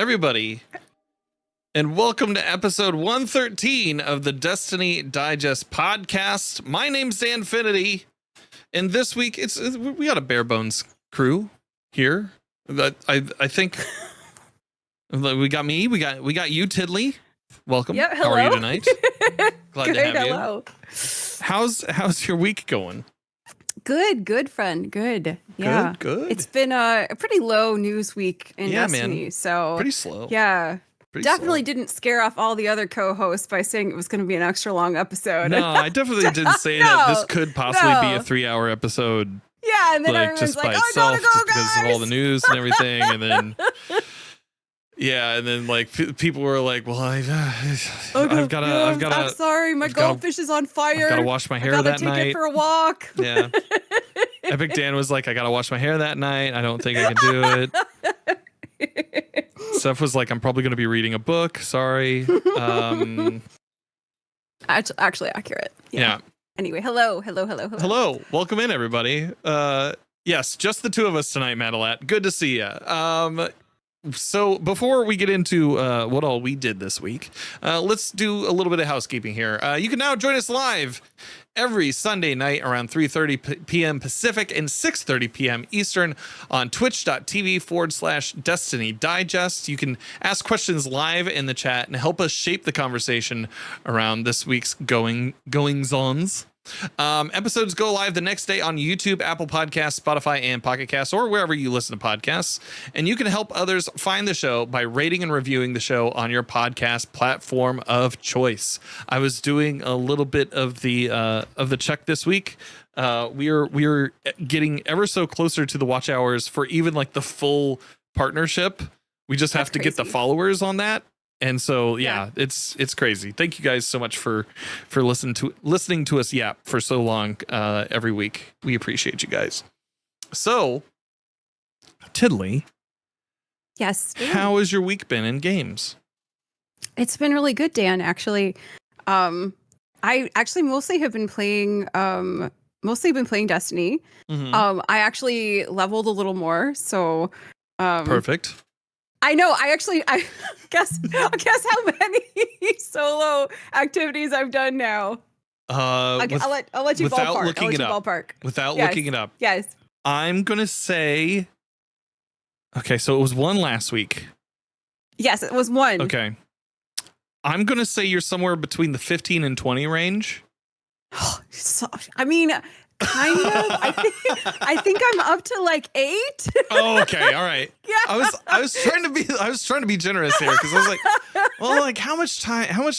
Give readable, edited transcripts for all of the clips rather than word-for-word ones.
everybody, and welcome to episode 113 of the Destiny Digest podcast. My name's Danfinity, and this week we got a bare bones crew here. I think we got me, we got you, Tiddly. Welcome. Yep, hello. How are you tonight? Glad good, to have hello. you. How's your week going? Good, friend. Good. Yeah. Good. It's been a pretty low news week in Destiny, man. so Pretty slow. Yeah. Pretty definitely slow. didn't scare off all the other co-hosts by saying it was going to be an extra long episode. No, I definitely didn't say that this could possibly be a 3-hour episode. Yeah, and then like everyone's just like, by "I itself, gotta go, just because guys!" of all the news and everything, and then and then like people were like, "Well, I've got to. I'm sorry, my goldfish is on fire. I've got to wash my hair I gotta that take night it for a walk." Yeah, Epic Dan was like, "I got to wash my hair that night. I don't think I can do it." Steph was like, "I'm probably going to be reading a book. Sorry." Actually accurate. Yeah. Anyway, hello. Hello, welcome in, everybody. Yes, just the two of us tonight, Madelat. Good to see you. So before we get into what all we did this week, let's do a little bit of housekeeping here. You can now join us live every Sunday night around 3:30 p.m. Pacific and 6:30 p.m. Eastern on twitch.tv/Destiny Digest. You can ask questions live in the chat and help us shape the conversation around this week's goings-ons. Episodes go live the next day on YouTube, Apple Podcasts, Spotify, and Pocket Casts, or wherever you listen to podcasts. And you can help others find the show by rating and reviewing the show on your podcast platform of choice. I was doing a little bit of the check this week. We're getting ever so closer to the watch hours for even like the full partnership. We just have to get the followers on that. And so, it's crazy. Thank you guys so much for listening to us yap for so long every week. We appreciate you guys. So, Tiddly. Yes. Dan. How has your week been in games? It's been really good, Dan, actually. I actually mostly have been playing Destiny. Mm-hmm. I actually leveled a little more, so Perfect. I know. I guess how many solo activities I've done now. I'll let you without ballpark. looking it up. Without looking it up. Yes. I'm gonna say. Okay, so it was one last week. Yes, it was one. Okay. I'm gonna say you're somewhere between the 15 and 20 range. So, I mean, kind of. I think I'm up to like 8. Oh, okay, all right. Yeah. I was trying to be generous here because I was like, well, like how much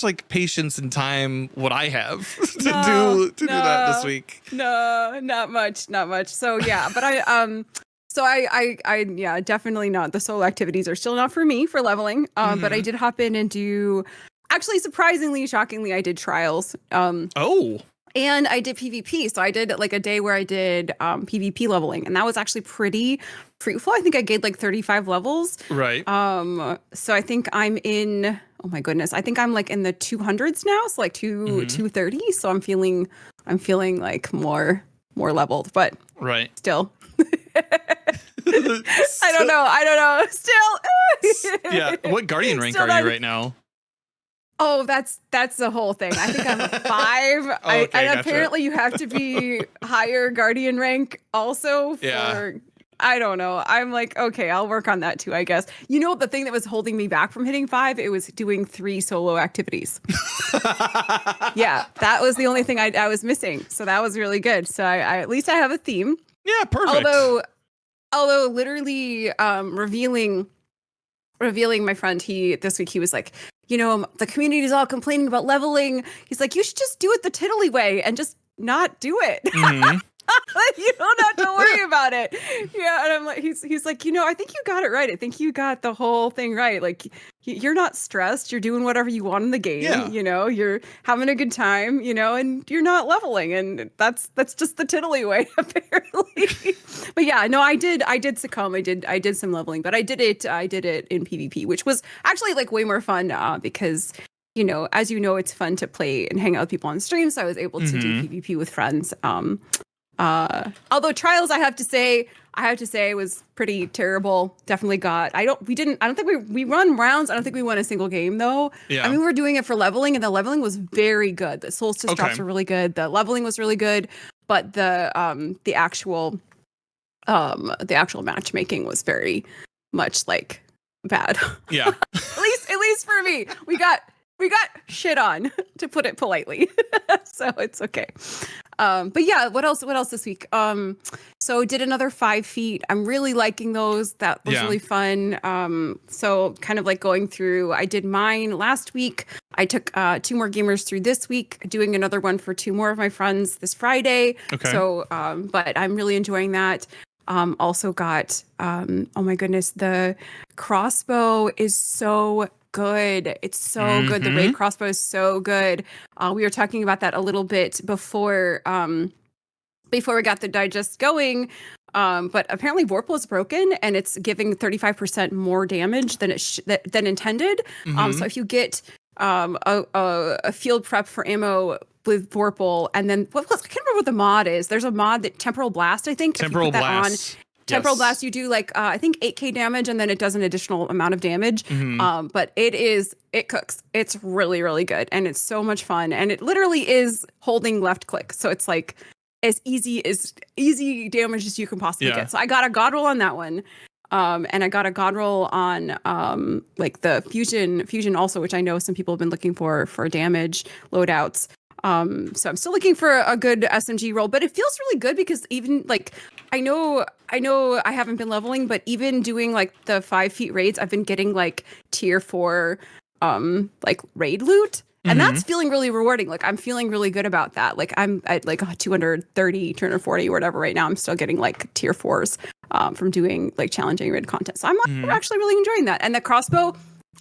like patience and time would I have to do that this week? No, not much. So yeah, but I definitely not. The solo activities are still not for me for leveling. But I did hop in and do. Actually, surprisingly, shockingly, I did trials. And I did PvP. So I did like a day where I did PvP leveling, and that was actually pretty fruitful. I think I gained like 35 levels. Right. So I think I'm in. Oh my goodness, I think I'm like in the 200s now. So like 230. So I'm feeling like more leveled, but still. I don't know. Still. Yeah. What Guardian rank are you right now? Oh, that's the whole thing. I think I'm a 5. Okay, and apparently you have to be higher Guardian rank also for I don't know. I'm like, okay, I'll work on that too, I guess. You know, the thing that was holding me back from hitting 5, it was doing 3 solo activities. Yeah, that was the only thing I was missing. So that was really good. So I at least I have a theme. Yeah, perfect. Although literally revealing my friend, this week he was like, you know, the community is all complaining about leveling. He's like, you should just do it the Tiddly way and just not do it. Mm-hmm. You don't have to worry about it. Yeah, and I'm like, he's like, you know, I think you got it right. I think you got the whole thing right. Like, you're not stressed. You're doing whatever you want in the game. Yeah. You know, you're having a good time. You know, and you're not leveling, and that's just the Tiddly way, apparently. But yeah, no, I did succumb. I did some leveling, but I did it in PvP, which was actually like way more fun because. You know, as you know, it's fun to play and hang out with people on stream. So I was able to do PvP with friends. Although Trials, I have to say was pretty terrible. Definitely I don't think we run rounds. I don't think we won a single game though. Yeah. I mean, we were doing it for leveling, and the leveling was very good. The solstice drops were really good. The leveling was really good, but the actual matchmaking was very much like bad. Yeah. at least for me. We got shit on, to put it politely. So it's okay. But yeah, what else this week? So did another 5 feet. I'm really liking those. That was really fun. So kind of like going through, I did mine last week. I took 2 more gamers through this week, doing another one for 2 more of my friends this Friday. Okay. So, but I'm really enjoying that. Also got, oh my goodness, the crossbow is so good. It's so good. The raid crossbow is so good. We were talking about that a little bit before we got the digest going. But apparently Vorpal is broken, and it's giving 35% more damage than than intended. So if you get a field prep for ammo with Vorpal, and then I can't remember what the mod is. There's a mod that Temporal Blast, I think. Temporal Blast. Temporal Blast, you do like I think 8k damage, and then it does an additional amount of damage. But it cooks. It's really, really good, and it's so much fun. And it literally is holding left click, so it's like as easy damage as you can possibly get. So I got a god roll on that one. And I got a god roll on like the fusion also, which I know some people have been looking for damage loadouts. So I'm still looking for a good SMG roll, but it feels really good because even like I know I haven't been leveling, but even doing like the 5 feet raids, I've been getting like tier 4 like raid loot. And that's feeling really rewarding. Like I'm feeling really good about that. Like I'm at like 230, 240 or whatever right now. I'm still getting like tier 4s from doing like challenging raid content. So I'm like, actually really enjoying that. And the crossbow,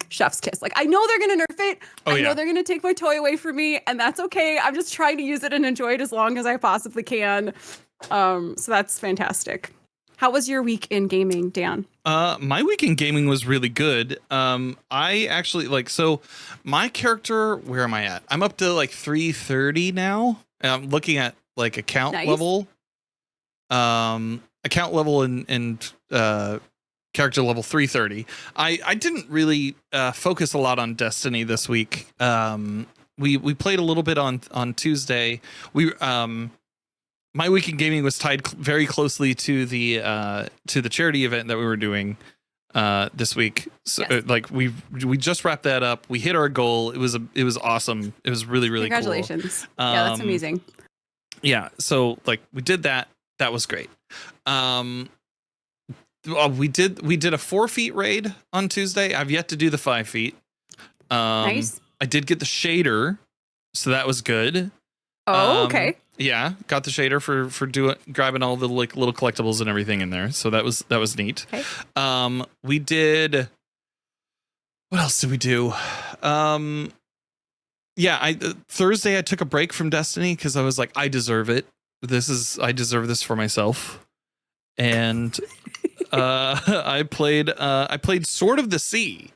chef's kiss. Like I know they're gonna nerf it. I know they're gonna take my toy away from me, and that's okay. I'm just trying to use it and enjoy it as long as I possibly can. So that's fantastic. How was your week in gaming, Dan? My week in gaming was really good. I actually so my character, where am I at? I'm up to like 330 now. And I'm looking at like account level. Account level and character level 330. I didn't really focus a lot on Destiny this week. We played a little bit on Tuesday. My week in gaming was tied very closely to the charity event that we were doing this week. So like we just wrapped that up. We hit our goal. It was awesome. It was really, really cool. Congratulations. Yeah, that's amazing. Yeah, so like we did that. That was great. We did a 4 feet raid on Tuesday. I've yet to do the 5 feet. Nice. I did get the shader, so that was good. Oh, okay. Yeah, got the shader for grabbing all the like little collectibles and everything in there. So that was neat. Okay. We did. What else did we do? Yeah, Thursday I took a break from Destiny because I was like, I deserve it. I deserve this for myself. And I played Sword of the Sea,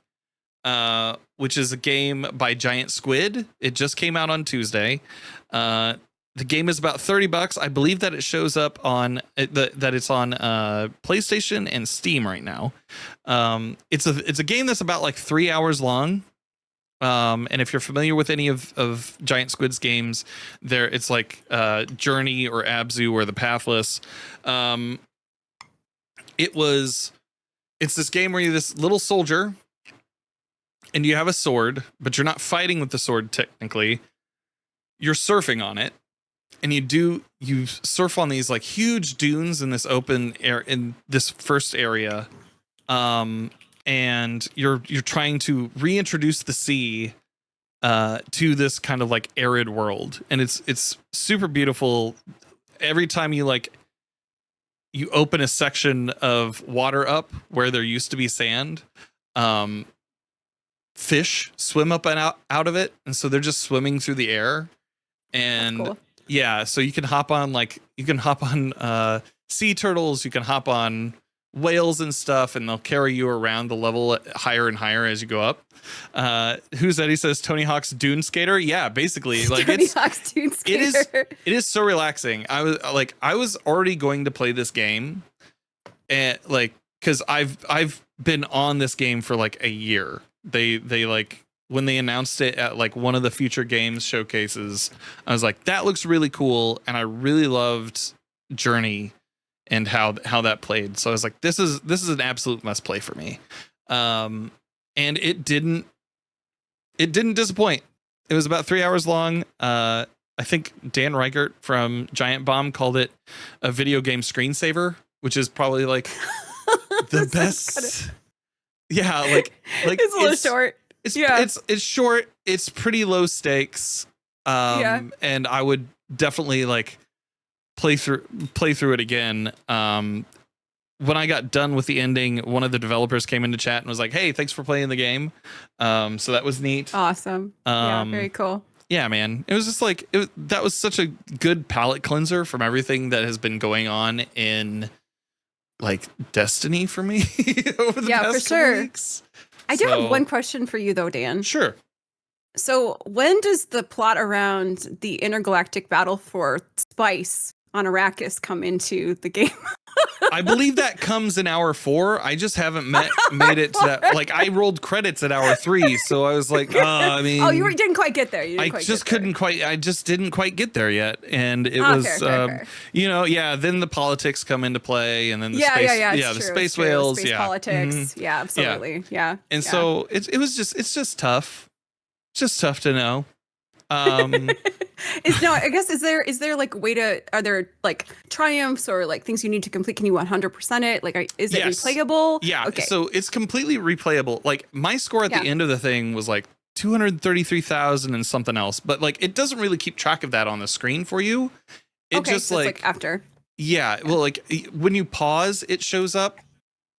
which is a game by Giant Squid. It just came out on Tuesday. The game is about $30. I believe that it shows up on that it's on PlayStation and Steam right now. It's a game that's about like 3 hours long. And if you're familiar with any of Giant Squid's games, it's like Journey or Abzu or The Pathless. It's this game where you're this little soldier and you have a sword, but you're not fighting with the sword technically. You're surfing on it, and you surf on these like huge dunes in this open air in this first area. And you're trying to reintroduce the sea to this kind of like arid world, and it's super beautiful. Every time you open a section of water up where there used to be sand, fish swim up and out of it, and so they're just swimming through the air. And that's cool. Yeah, so you can hop on sea turtles, you can hop on whales and stuff, and they'll carry you around the level higher and higher as you go up. Who's that? He says Tony Hawk's Dune Skater. Yeah, basically, like Tony Hawk's Dune Skater. It is so relaxing. I was already going to play this game, and like because I've been on this game for like a year. They like when they announced it at like one of the future games showcases, I was like, that looks really cool, and I really loved Journey and how that played. So I was like, this is an absolute must play for me. And it didn't disappoint. It was about 3 hours long. I think Dan Reichert from Giant Bomb called it a video game screensaver, which is probably like the best. Yeah, like it's a little short. It's short. It's pretty low stakes. And I would definitely like play through it again. When I got done with the ending, one of the developers came into chat and was like, "Hey, thanks for playing the game." So that was neat. Awesome. Yeah, very cool. Yeah, man. It was just like that was such a good palate cleanser from everything that has been going on in like Destiny for me over the past couple weeks. I do have one question for you though, Dan. Sure. So when does the plot around the intergalactic battle for spice on Arrakis come into the game? I believe that comes in hour 4. I just haven't made it to that. Like I rolled credits at hour 3, so I was like, I mean, you didn't quite get there. I just didn't quite get there yet, and it was, fair. You know, then the politics come into play, and then the the space whales, space politics, absolutely, and so it's just tough. It's just tough to know. I guess is there like a way to, are there like triumphs or like things you need to complete? Can you 100% it? Like, is it replayable? Yeah. Okay. So it's completely replayable. Like my score at the end of the thing was like 233,000 and something else, but like it doesn't really keep track of that on the screen for you. It just so it's like after. Yeah. Well, like when you pause, it shows up,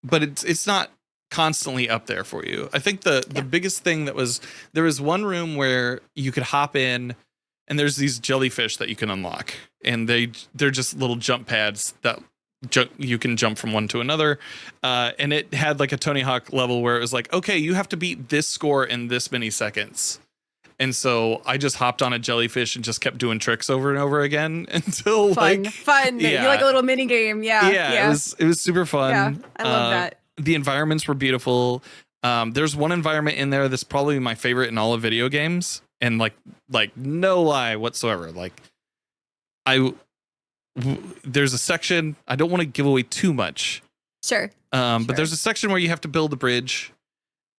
but it's not constantly up there for you. I think the biggest thing there was one room where you could hop in and there's these jellyfish that you can unlock, and they're just little jump pads that you can jump from one to another, and it had like a Tony Hawk level where it was like, okay, you have to beat this score in this many seconds. And so I just hopped on a jellyfish and just kept doing tricks over and over again until fun. Yeah. You like a little mini game. Yeah. It was super fun. Yeah, I love that. The environments were beautiful. There's one environment in there that's probably my favorite in all of video games, and like no lie whatsoever. Like there's a section, I don't want to give away too much. Sure. But there's a section where you have to build a bridge,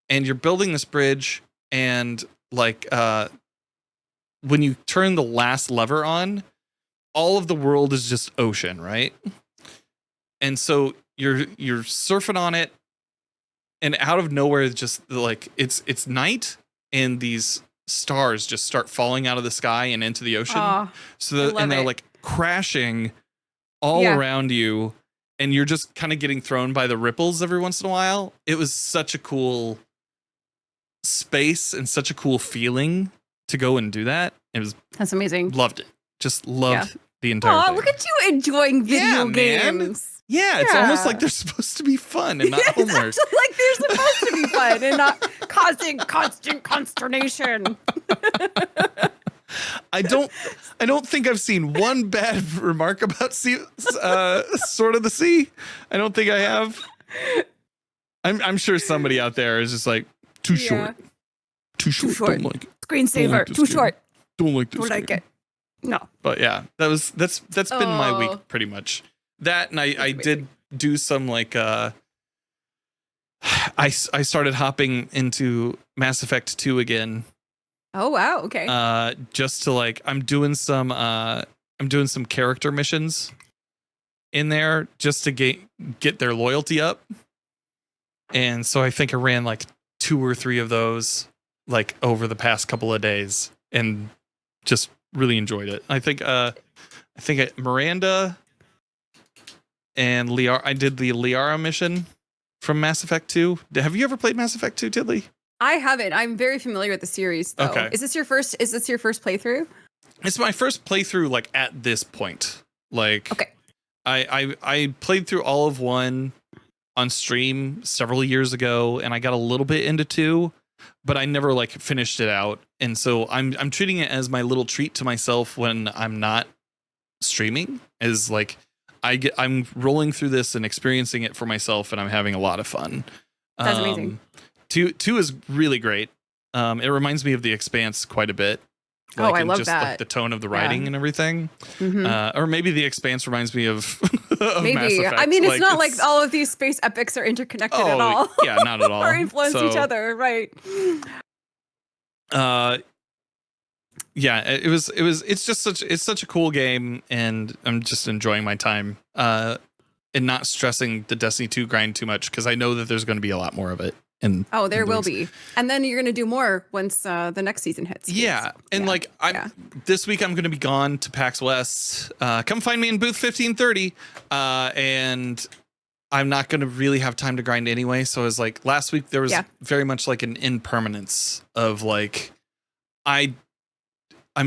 and you're building this bridge, and like when you turn the last lever on, all of the world is just ocean, right? And so you're surfing on it, and out of nowhere, just like it's night, and these stars just start falling out of the sky and into the ocean. They're like crashing all around you, and you're just kind of getting thrown by the ripples every once in a while. It was such a cool space and such a cool feeling to go and do that. That's amazing. Loved it. Just loved the entire thing. Look at you enjoying video games. Man. Yeah, it's almost like they're supposed to be fun and not homework. It's actually like they're supposed to be fun and not causing constant consternation. I don't think I've seen one bad remark about Sword of the Sea. I don't think I have. I'm sure somebody out there is just like, too short. Too short. Don't like it. Screensaver. Too short. Don't like this. Don't like it. No. But yeah, that's been my week pretty much. That, and I did do some like I started hopping into Mass Effect 2 again. Oh wow, okay. Just to like I'm doing some character missions in there just to get their loyalty up. And so I think I ran like 2 or 3 of those like over the past couple of days and just really enjoyed it. I think Miranda and Liara, I did the Liara mission from Mass Effect 2. Have you ever played Mass Effect 2, Tiddly? I haven't. I'm very familiar with the series though. Okay. Is this your first playthrough? It's my first playthrough like at this point. Like okay. I played through all of 1 on stream several years ago, and I got a little bit into 2, but I never like finished it out. And so I'm treating it as my little treat to myself when I'm not streaming, is like I'm rolling through this and experiencing it for myself, and I'm having a lot of fun. That's amazing. 2 is really great. It reminds me of The Expanse quite a bit. Like, I love just that. Like the tone of the writing and everything. Mm-hmm. Or maybe The Expanse reminds me of, of Maybe. Mass Effect. I mean, it's not like all of these space epics are interconnected at all. Yeah, not at all. Or influence each other, right? Yeah, it's such a cool game, and I'm just enjoying my time and not stressing the Destiny 2 grind too much, because I know that there's going to be a lot more of it. And there will be. And then you're going to do more once the next season hits. Yeah. And this week I'm going to be gone to PAX West. Come find me in booth 1530. And I'm not going to really have time to grind anyway. So I was like, last week there was very much like an impermanence of like, I'm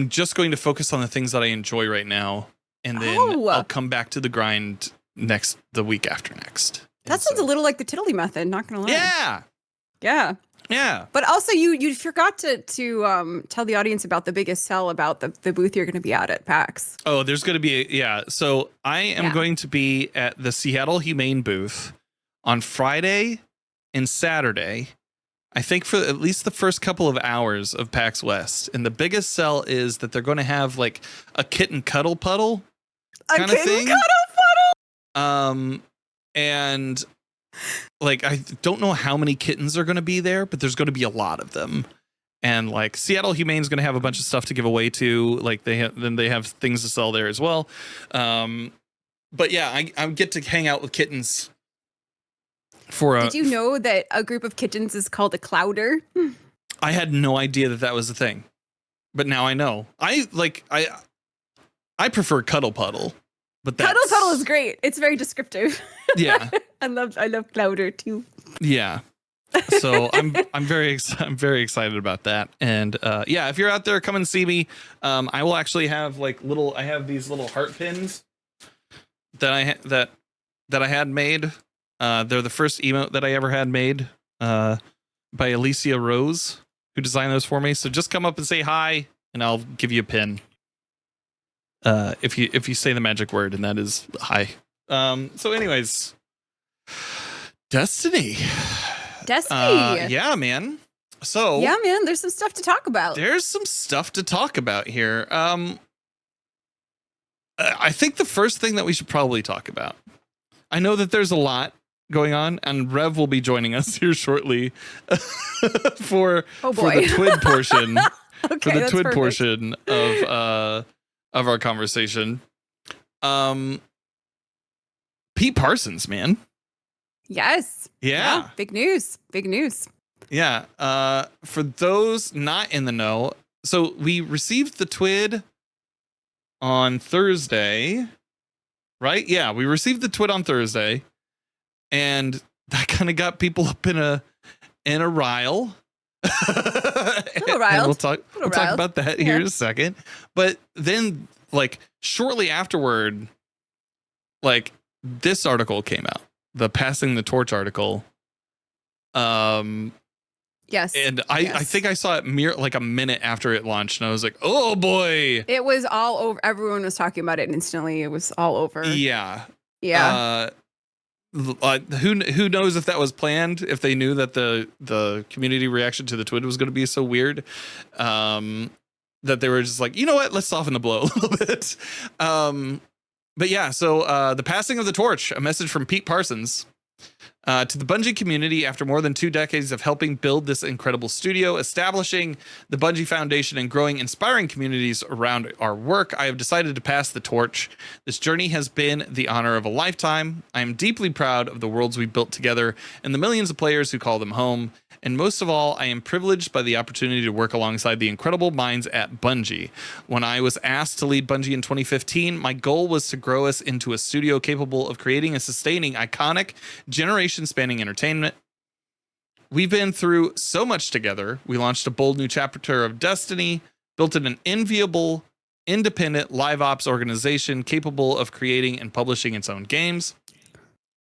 just going to focus on the things that I enjoy right now. And then I'll come back to the grind the week after next. That sounds a little like the Tiddly method, not going to lie. Yeah. Yeah. But also you forgot to tell the audience about the biggest sell about the booth you're going to be at PAX. Oh, there's going to be so I am going to be at the Seattle Humane booth on Friday and Saturday. I think for at least the first couple of hours of PAX West. And the biggest sell is that they're going to have like a kitten cuddle puddle kind of thing. And like, I don't know how many kittens are going to be there, but there's going to be a lot of them. And like Seattle Humane is going to have a bunch of stuff to give away to, like they have things to sell there as well. But yeah, I get to hang out with kittens for Did you know that a group of kittens is called a clouder? I had no idea that was a thing, but now I know. I prefer cuddle puddle. But cuddle puddle is great. It's very descriptive. Yeah. I love clouder too. Yeah. So I'm very excited about that. And if you're out there, come and see me. I will actually have I have these little heart pins that I had made. They're the first emote that I ever had made by Alicia Rose, who designed those for me. So just come up and say hi, and I'll give you a pin. If you say the magic word, and that is hi. So anyways, Destiny. Yeah, man. So yeah, man, there's some stuff to talk about. Here. I think the first thing that we should probably talk about, I know that there's a lot going on, and Rev will be joining us here shortly for the TWID portion. Okay, for the TWID perfect. portion of our conversation. Pete Parsons, man. Yes. Yeah. Big news. Yeah. For those not in the know, so we received the TWID on Thursday, right? Yeah, we received the TWID on Thursday, and that kind of got people up in a rile. We'll talk about that here in a second. But then, like, shortly afterward, like, this article came out, the Passing the Torch article. Yes. And I think I saw it like a minute after it launched, and I was like, oh boy. It was all over. Everyone was talking about it instantly. It was all over. Yeah. Yeah. Who knows if that was planned, if they knew that the community reaction to the TWID was going to be so weird, that they were just like, you know what, let's soften the blow a little bit. But yeah, so the Passing of the Torch, a message from Pete Parsons to the Bungie community after more than 2 decades of helping build this incredible studio, establishing the Bungie Foundation, and growing inspiring communities around our work. I have decided to pass the torch. This journey has been the honor of a lifetime. I am deeply proud of the worlds we built together and the millions of players who call them home. And most of all, I am privileged by the opportunity to work alongside the incredible minds at Bungie. When I was asked to lead Bungie in 2015, my goal was to grow us into a studio capable of creating and sustaining iconic, generation-spanning entertainment. We've been through so much together. We launched a bold new chapter of Destiny, built an enviable, independent live ops organization capable of creating and publishing its own games.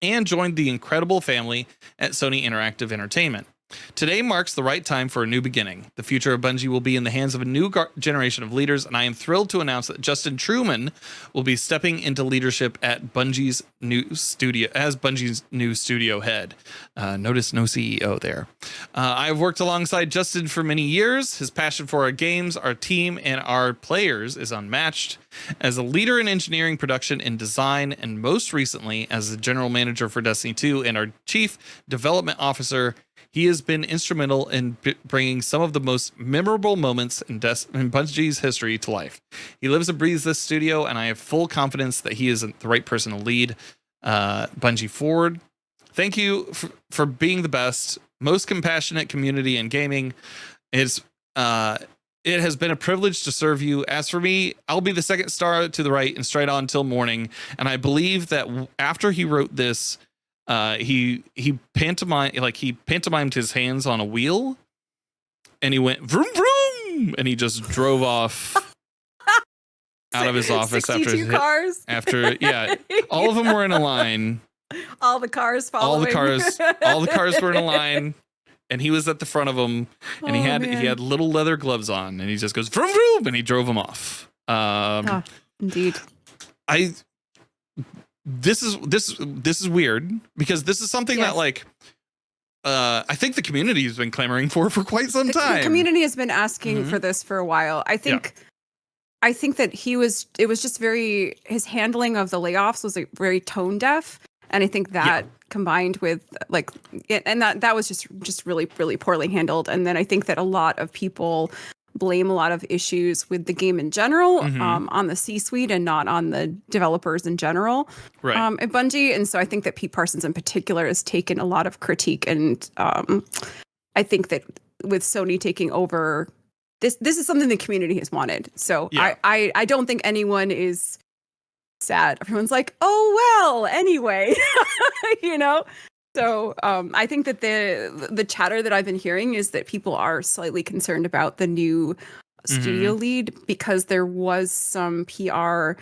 and joined the incredible family at Sony Interactive Entertainment. Today marks the right time for a new beginning. The future of Bungie will be in the hands of a new generation of leaders, and I am thrilled to announce that Justin Truman will be stepping into leadership at Bungie's new studio as Bungie's new studio head. Notice no CEO there. I have worked alongside Justin for many years. His passion for our games, our team, and our players is unmatched. As a leader in engineering, production, and design, and most recently as the general manager for Destiny 2 and our chief development officer, he has been instrumental in bringing some of the most memorable moments in Bungie's history to life. He lives and breathes this studio, and I have full confidence that he is the right person to lead Bungie forward. Thank you for being the best, most compassionate community in gaming. It has been a privilege to serve you. As for me, I'll be the second star to the right and straight on till morning. And I believe that after he wrote this, he pantomimed his hands on a wheel, and he went vroom vroom, and he just drove off out of his office after all of them were in a line. All the cars following. All the cars were in a line, and he was at the front of them, and he had little leather gloves on, and he just goes vroom vroom, and he drove them off. Indeed. This is weird, because this is something that I think the community has been clamoring for quite some time. The community has been asking for this for a while. I think that it was just his handling of the layoffs was very tone deaf. And I think that combined with that was just really, really poorly handled. And then I think that a lot of people blame a lot of issues with the game in general on the C-suite and not on the developers in general at Bungie. And so I think that Pete Parsons in particular has taken a lot of critique. And I think that with Sony taking over, this is something the community has wanted. So I don't think anyone is sad. Everyone's like, oh, well, anyway, So I think that the chatter that I've been hearing is that people are slightly concerned about the new studio lead, because there was some PR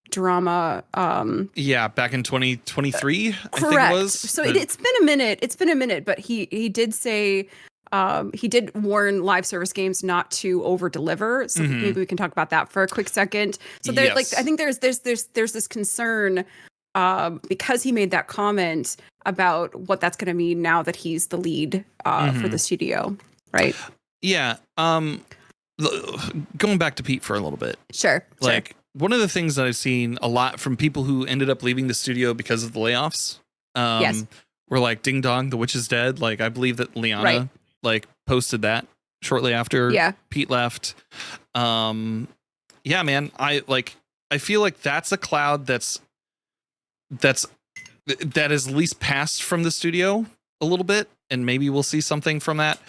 drama. Back in 2023, I think it was. So it's been a minute. It's been a minute, but he did say he did warn live service games not to over deliver. So maybe we can talk about that for a quick second. So I think there's this concern because he made that comment about what that's going to mean now that he's the lead for the studio, right? Yeah. Going back to Pete for a little bit. Sure. One of the things that I've seen a lot from people who ended up leaving the studio because of the layoffs, were like, ding dong, the witch is dead. Like, I believe that Liana posted that shortly after Pete left. Man, I feel like that's a cloud that is at least passed from the studio a little bit, and maybe we'll see something from that.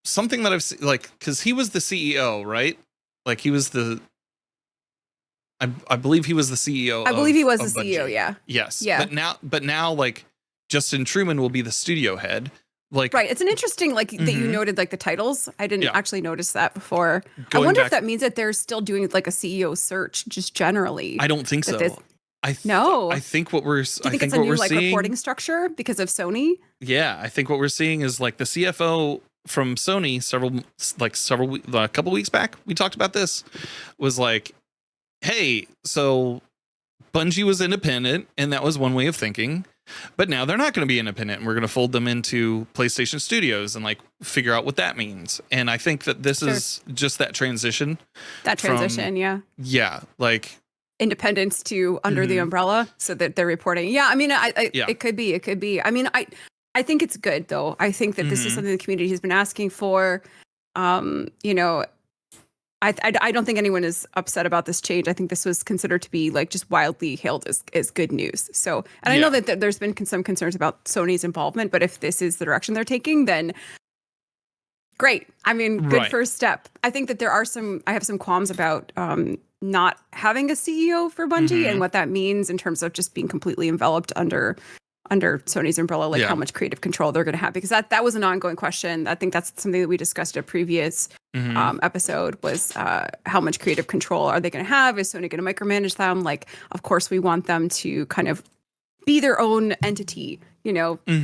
Something that I've seen, because he was the CEO, right? Like, he was I believe he was the CEO. I believe he was the Bungie. CEO. Yeah. Yes. Yeah. But now, Justin Truman will be the studio head. Right. It's an interesting, that you noted, the titles. I didn't actually notice that before. I wonder if that means that they're still doing a CEO search just generally. I don't think so. I think what we're Do you think it's a new reporting structure because of Sony? Yeah, I think what we're seeing is the CFO from Sony a couple weeks back, we talked about this, was like, hey, so Bungie was independent, and that was one way of thinking, but now they're not going to be independent, and we're going to fold them into PlayStation Studios and figure out what that means. And I think that this is just that transition. Yeah, independence to under the umbrella, so that they're reporting. Yeah, I mean, it could be. I mean, I think it's good, though. I think that this is something the community has been asking for. I don't think anyone is upset about this change. I think this was considered to be just wildly hailed as good news. So, and I know that there's been some concerns about Sony's involvement, but if this is the direction they're taking, then great. I mean, good first step. I think that I have some qualms about not having a CEO for Bungie and what that means in terms of just being completely enveloped under Sony's umbrella, how much creative control they're going to have, because that was an ongoing question. I think that's something that we discussed at a previous episode, was how much creative control are they going to have? Is Sony going to micromanage them? Of course we want them to kind of be their own entity,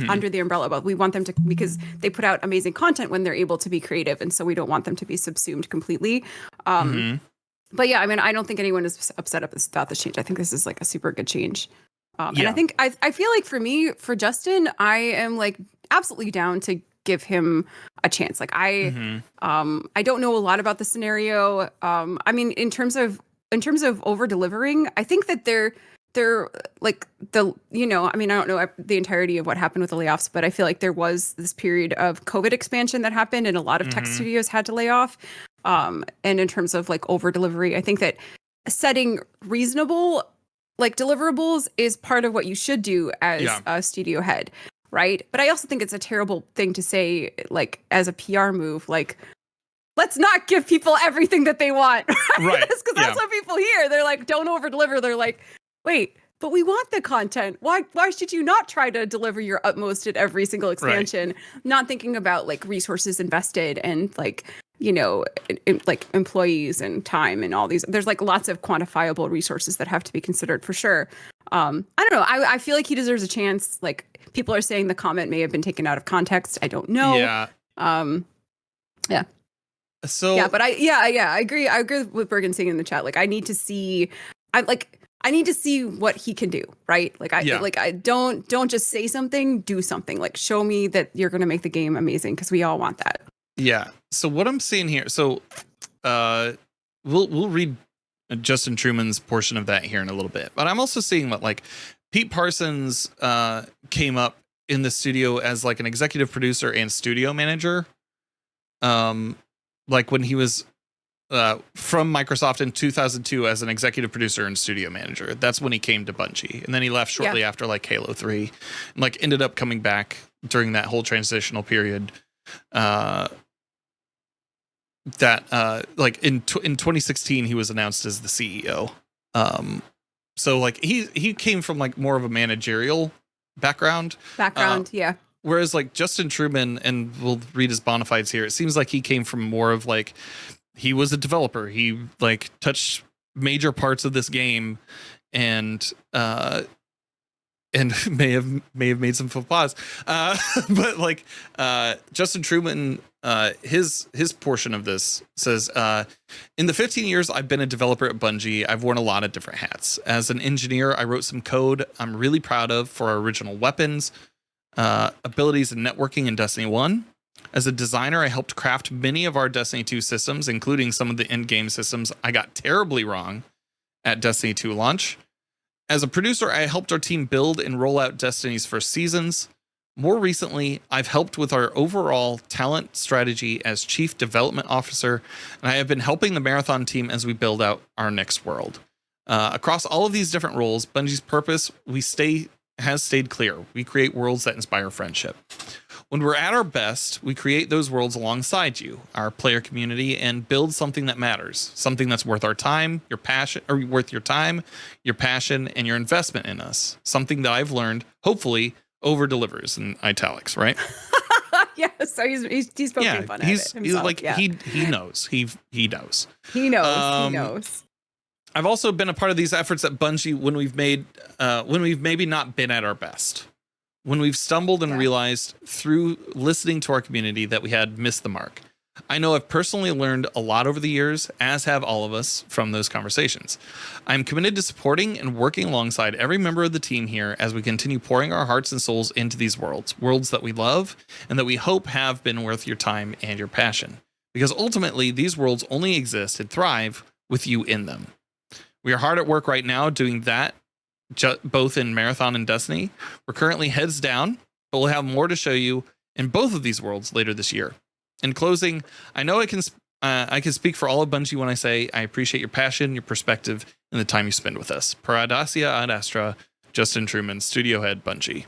under the umbrella. But we want them to, because they put out amazing content when they're able to be creative. And so we don't want them to be subsumed completely. But yeah, I mean, I don't think anyone is upset about this change. I think this is like a super good change. And I think I feel like for me, for Justin, I am like absolutely down to give him a chance. Like I don't know a lot about the scenario. I mean, in terms of over delivering, I think that they're like I mean, I don't know the entirety of what happened with the layoffs, but I feel like there was this period of COVID expansion that happened and a lot of tech studios had to lay off. And in terms of like over delivery, I think that setting reasonable like deliverables is part of what you should do as a studio head. Right. But I also think it's a terrible thing to say, like, as a PR move, like, let's not give people everything that they want. Right. Because that's what people hear. They're like, don't over deliver. They're like, wait, but we want the content. Why should you not try to deliver your utmost at every single expansion? Right. Not thinking about like resources invested and like, like employees and time and all these. There's like lots of quantifiable resources that have to be considered for sure. I don't know. I feel like he deserves a chance. Like, people are saying the comment may have been taken out of context. I don't know. Yeah. Yeah. So yeah, but I agree. I agree with Bergen saying in the chat. Like, I need to see what he can do. Right. Like, I don't just say something, do something. Like, show me that you're going to make the game amazing, because we all want that. Yeah. So what I'm seeing here. So we'll read Justin Truman's portion of that here in a little bit. But I'm also seeing what like Pete Parsons came up in the studio as like an executive producer and studio manager. Like when he was from Microsoft in 2002 as an executive producer and studio manager. That's when he came to Bungie. And then he left shortly after like Halo 3 and like ended up coming back during that whole transitional period. Like in 2016 he was announced as the CEO. So like he came from like more of a managerial background. Yeah. Whereas like Justin Truman, and we'll read his bona fides here, it seems like he came from more of like, he was a developer. He like touched major parts of this game and may have made some faux pas. But like Justin Truman, his portion of this says, in the 15 years I've been a developer at Bungie, I've worn a lot of different hats. As an engineer, I wrote some code I'm really proud of for our original weapons, abilities and networking in Destiny 1. As a designer, I helped craft many of our Destiny 2 systems, including some of the in-game systems I got terribly wrong at Destiny 2 launch. As a producer, I helped our team build and roll out Destiny's first seasons. More recently, I've helped with our overall talent strategy as Chief Development Officer, and I have been helping the Marathon team as we build out our next world. Across all of these different roles, Bungie's purpose has stayed clear. We create worlds that inspire friendship. When we're at our best, we create those worlds alongside you, our player community, and build something that matters, something that's worth our time, your passion, or worth your time, your passion, and your investment in us. Something that I've learned, hopefully, over delivers in italics, right? Yeah, so he's poking fun at it himself. Like he knows. He knows. He knows. I've also been a part of these efforts at Bungie when we've maybe not been at our best. When we've stumbled and realized through listening to our community that we had missed the mark. I know I've personally learned a lot over the years, as have all of us from those conversations. I'm committed to supporting and working alongside every member of the team here as we continue pouring our hearts and souls into these worlds that we love and that we hope have been worth your time and your passion. Because ultimately, these worlds only exist and thrive with you in them. We are hard at work right now doing that, both in Marathon and Destiny. We're currently heads down, but we'll have more to show you in both of these worlds later this year. In closing, I know I can speak for all of Bungie when I say I appreciate your passion, your perspective, and the time you spend with us. Per audacia ad astra, Justin Truman, studio head, Bungie.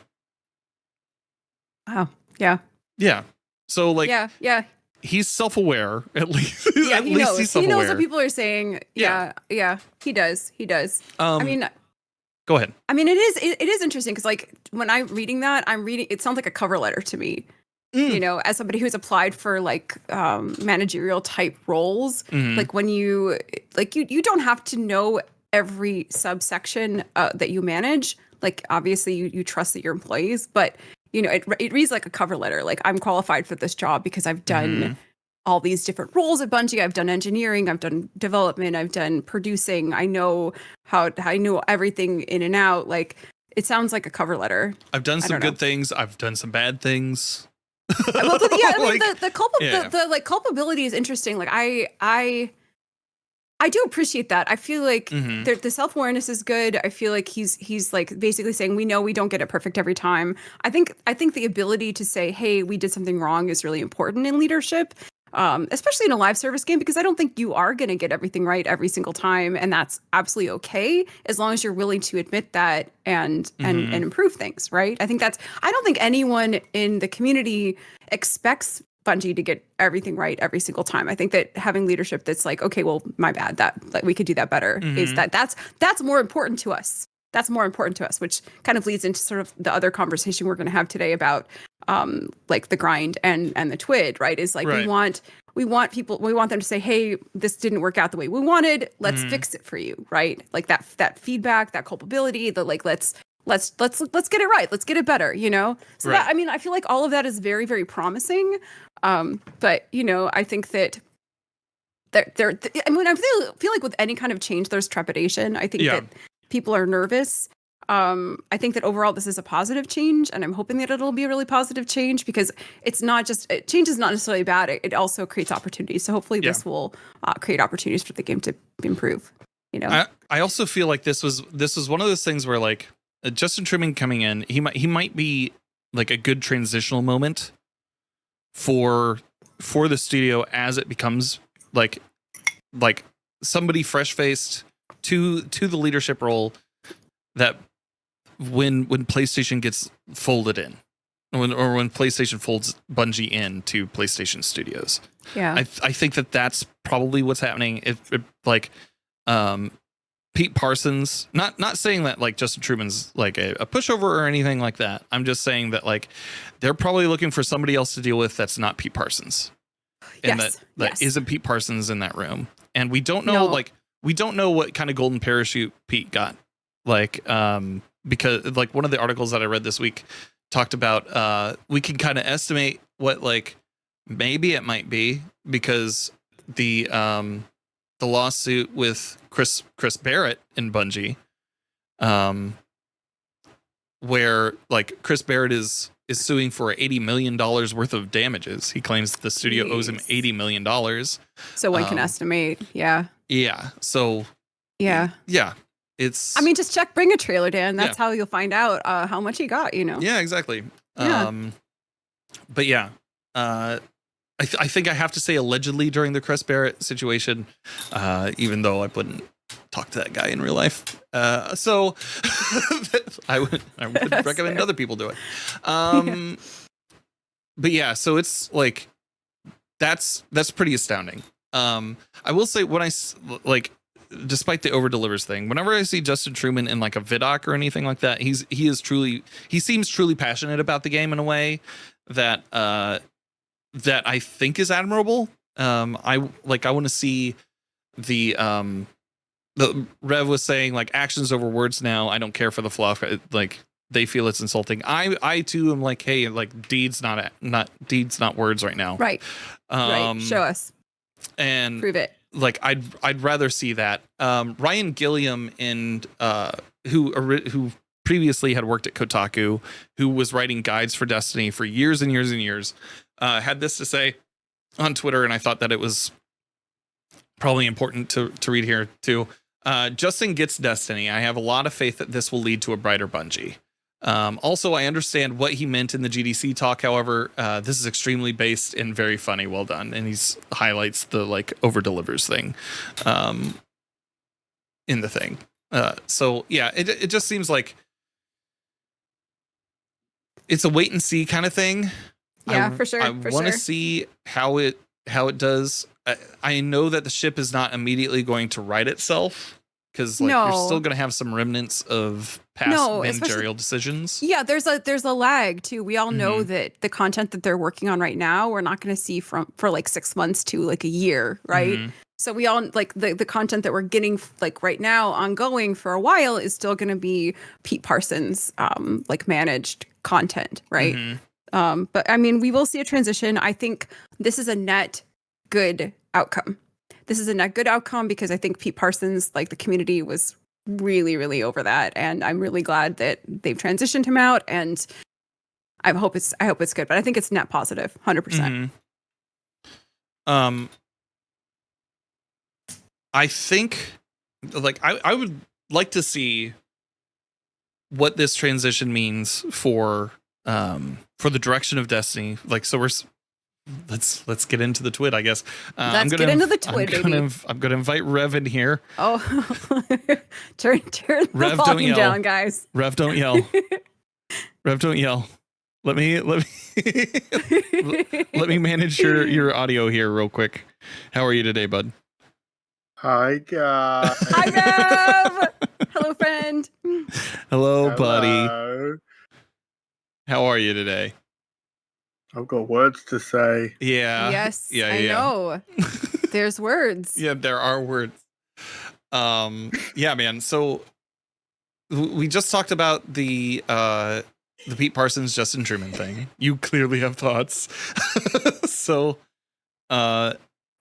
Wow. Yeah. Yeah. So like, yeah. He's self-aware, at least. Yeah, at he least knows. He's He self-aware. knows what people are saying. Yeah. He does. I mean, go ahead. I mean, it is interesting because like when I'm reading that, it sounds like a cover letter to me. You know, as somebody who's applied for like managerial type roles, like when you don't have to know every subsection that you manage. Like, obviously you trust that your employees, but it reads like a cover letter. Like, I'm qualified for this job because I've done all these different roles at Bungie. I've done engineering, I've done development, I've done producing. I know everything in and out. Like, it sounds like a cover letter. I've done some good things. I've done some bad things. Well, yeah, I mean, the culpability is interesting. Like, I do appreciate that. I feel like the self-awareness is good. I feel like he's like basically saying, we know we don't get it perfect every time. I think the ability to say, hey, we did something wrong is really important in leadership. Especially in a live service game, because I don't think you are going to get everything right every single time, and that's absolutely okay as long as you're willing to admit that and improve things, right? I don't think anyone in the community expects Bungie to get everything right every single time. I think that having leadership that's like, okay, well, my bad, that we could do that better, is that's more important to us. That's more important to us, which kind of leads into sort of the other conversation we're going to have today about like the grind and the TWID, right? Is like, we want them to say, hey, this didn't work out the way we wanted. Let's fix it for you, right? Like that feedback, that culpability, the like, let's get it right. Let's get it better, So that, I mean, I feel like all of that is very, very promising. But I think that I feel like with any kind of change, there's trepidation. I think that people are nervous. I think that overall this is a positive change, and I'm hoping that it'll be a really positive change, because it's not just change is not necessarily bad. It also creates opportunities. So hopefully this will create opportunities for the game to improve. I also feel like this was one of those things where, like, Justin Truman coming in, he might be like a good transitional moment for the studio as it becomes like somebody fresh faced to the leadership role, that when PlayStation gets folded in, when PlayStation folds Bungie into PlayStation Studios. Yeah, I think that's probably what's happening. Pete Parsons, not saying that like Justin Truman's like a pushover or anything like that. I'm just saying that like they're probably looking for somebody else to deal with that's not Pete Parsons, and that isn't Pete Parsons in that room. And we don't know we don't know what kind of golden parachute Pete got. Like, because like one of the articles that I read this week talked about, we can kind of estimate what like maybe it might be, because the lawsuit with Chris Barrett in Bungie, where like Chris Barrett is suing for $80 million worth of damages. He claims the studio owes him $80 million. So one can estimate. Yeah. Yeah. So yeah. It's, I mean, just bring a trailer, Dan. That's how you'll find out how much he got, Yeah, exactly. Yeah. But yeah, I think I have to say allegedly during the Chris Barrett situation, even though I wouldn't talk to that guy in real life. So I would recommend other people do it. But yeah, so it's like, that's pretty astounding. I will say, when I like, despite the over delivers thing, whenever I see Justin Truman in like a vidoc or anything like that, he seems truly passionate about the game in a way that I think is admirable. I want to see the Rev was saying like actions over words now. I don't care for the fluff. Like, they feel it's insulting. I too am like, hey, like deeds not words right now. Right. Right. Show us. And prove it. Like, I'd rather see that. Ryan Gilliam, and who previously had worked at Kotaku, who was writing guides for Destiny for years and years and years, had this to say on Twitter, and I thought that it was probably important to read here too. Justin gets Destiny. I have a lot of faith that this will lead to a brighter Bungie. Also, I understand what he meant in the GDC talk. However, this is extremely based and very funny. Well done. And he's highlights the like over delivers thing in the thing. So yeah, it just seems like it's a wait and see kind of thing. Yeah, for sure. I want to see how it does. I know that the ship is not immediately going to right itself. Because like you're still going to have some remnants of past managerial decisions. Yeah, there's a lag too. We all know that the content that they're working on right now, we're not going to see for like 6 months to like a year, right? So we all like the content that we're getting like right now ongoing for a while is still going to be Pete Parsons like managed content, right? But I mean, we will see a transition. I think this is a net good outcome. This is a net good outcome because I think Pete Parsons, like the community was really, really over that. And I'm really glad that they've transitioned him out, and I hope it's good, but I think it's net positive, 100%. I think like I would like to see what this transition means for the direction of Destiny. Like, so let's get into the TWID, I guess. Let's get into the TWID, baby. I'm gonna invite Rev in here. Oh, turn the Rev, volume down, guys. Rev, don't yell. Rev, don't yell. Let me let me manage your audio here real quick. How are you today, bud? Hi, guys. Hi, Rev. Hello, friend. Hello, buddy. How are you today? I've got words to say. Yeah. Yes. Yeah. I know. There's words. Yeah, there are words. Yeah, man. So we just talked about the Pete Parsons, Justin Truman thing. You clearly have thoughts. So,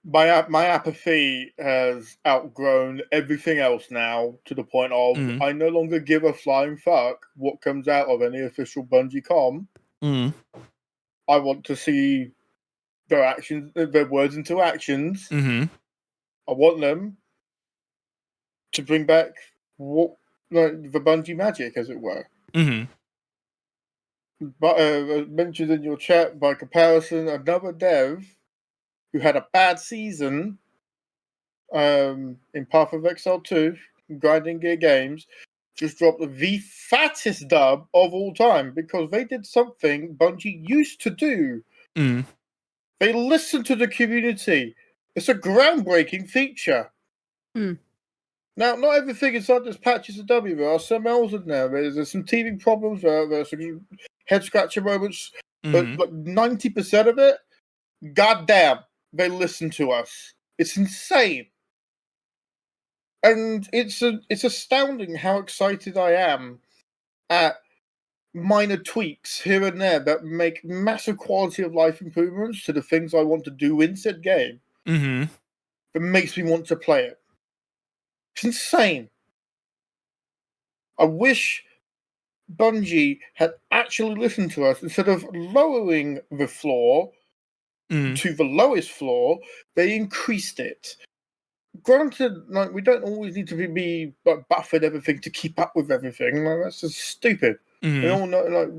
my apathy has outgrown everything else now to the point of I no longer give a flying fuck what comes out of any official Bungie com. I want to see their actions, their words into actions. I want them to bring back the Bungie magic, as it were. But as mentioned in your chat, by comparison, another dev who had a bad season in Path of Exile 2, Grinding Gear Games, just dropped the fattest dub of all time because they did something Bungie used to do. They listened to the community. It's a groundbreaking feature. Now, not everything inside this patch is a W. There are some L's in there. There's some teething problems. There's some head-scratcher moments. But 90% of it, goddamn, they listen to us. It's insane. And it's astounding how excited I am at minor tweaks here and there that make massive quality of life improvements to the things I want to do in said game. That makes me want to play it. It's insane. I wish Bungie had actually listened to us. Instead of lowering the floor to the lowest floor, they increased it. Granted, like, we don't always need to be like, buffing everything to keep up with everything. Like, that's just stupid. We all know, like,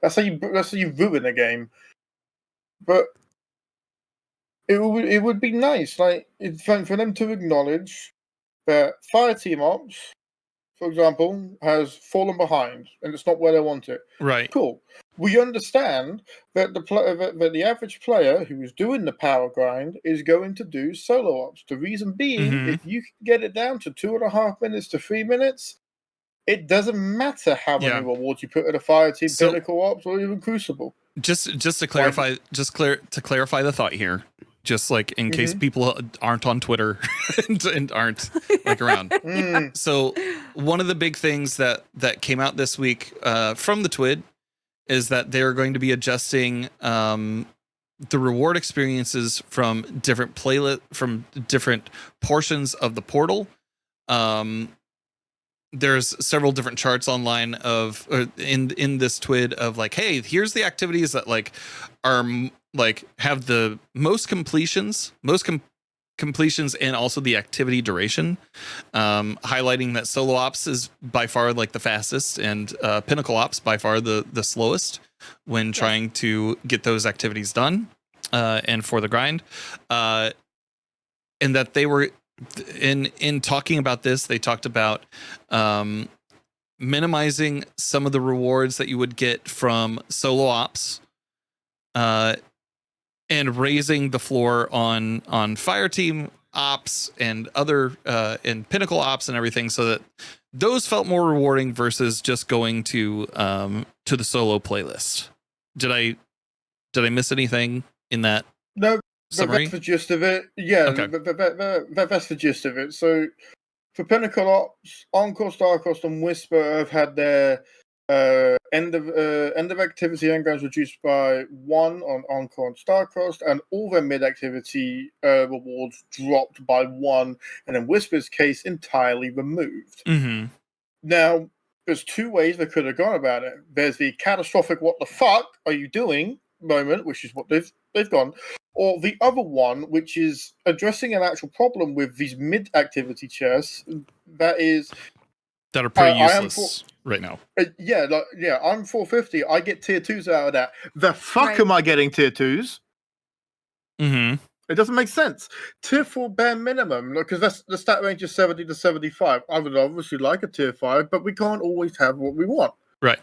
that's how you ruin a game. But it would be nice, like, for them to acknowledge that Fireteam Ops, for example, has fallen behind, and it's not where they want it. Right. Cool. We understand that that the average player who is doing the power grind is going to do solo ops. The reason being, if you can get it down to 2.5 minutes to 3 minutes, it doesn't matter how many rewards you put at a Fireteam, Pinnacle Ops, or even Crucible. Just to clarify, to clarify the thought here. Just like in case people aren't on Twitter and aren't like around. So one of the big things that came out this week from the TWID is that they're going to be adjusting the reward experiences from different from different portions of the portal. There's several different charts online of in this TWID of like, hey, here's the activities that like are like have the most completions, and also the activity duration, highlighting that solo ops is by far like the fastest, and pinnacle ops by far the slowest when trying to get those activities done and for the grind, and that they were in talking about this, they talked about minimizing some of the rewards that you would get from solo ops, and raising the floor on Fireteam ops and other and Pinnacle ops and everything, so that those felt more rewarding versus just going to the solo playlist. Did I miss anything in that? No, summary? that's the gist of it. Yeah, Okay. that's the gist of it. So for Pinnacle Ops, Encore, Starcrossed, and Whisper have had their end of activity engrams reduced by 1 on Encore and Starcrossed, and all their mid activity rewards dropped by 1, and in Whisper's case, entirely removed. Mm-hmm. Now, there's 2 ways they could have gone about it. There's the catastrophic "what the fuck are you doing" moment, which is what they've gone, or the other one, which is addressing an actual problem with these mid activity chests that are pretty useless right now. I'm 450. I get tier 2s out of that. The fuck am I getting tier 2s? Mm-hmm. It doesn't make sense. Tier 4 bare minimum, because that's the stat range is 70 to 75. I would obviously like a tier 5, but we can't always have what we want. Right.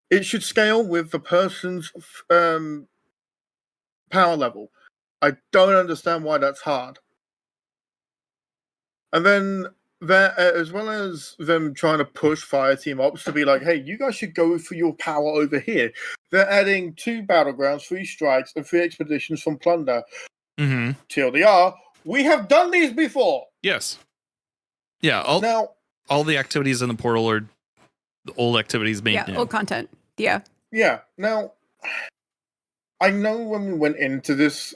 It should scale with the person's power level. I don't understand why that's hard. And then as well as them trying to push Fireteam Ops to be like, hey, you guys should go for your power over here. They're adding 2 battlegrounds, 3 strikes, and 3 expeditions from Plunder. Mm-hmm. TLDR, we have done these before. Yes. Yeah. All the activities in the portal are the old activities being new. Old content. Yeah. Yeah. Now, I know when we went into this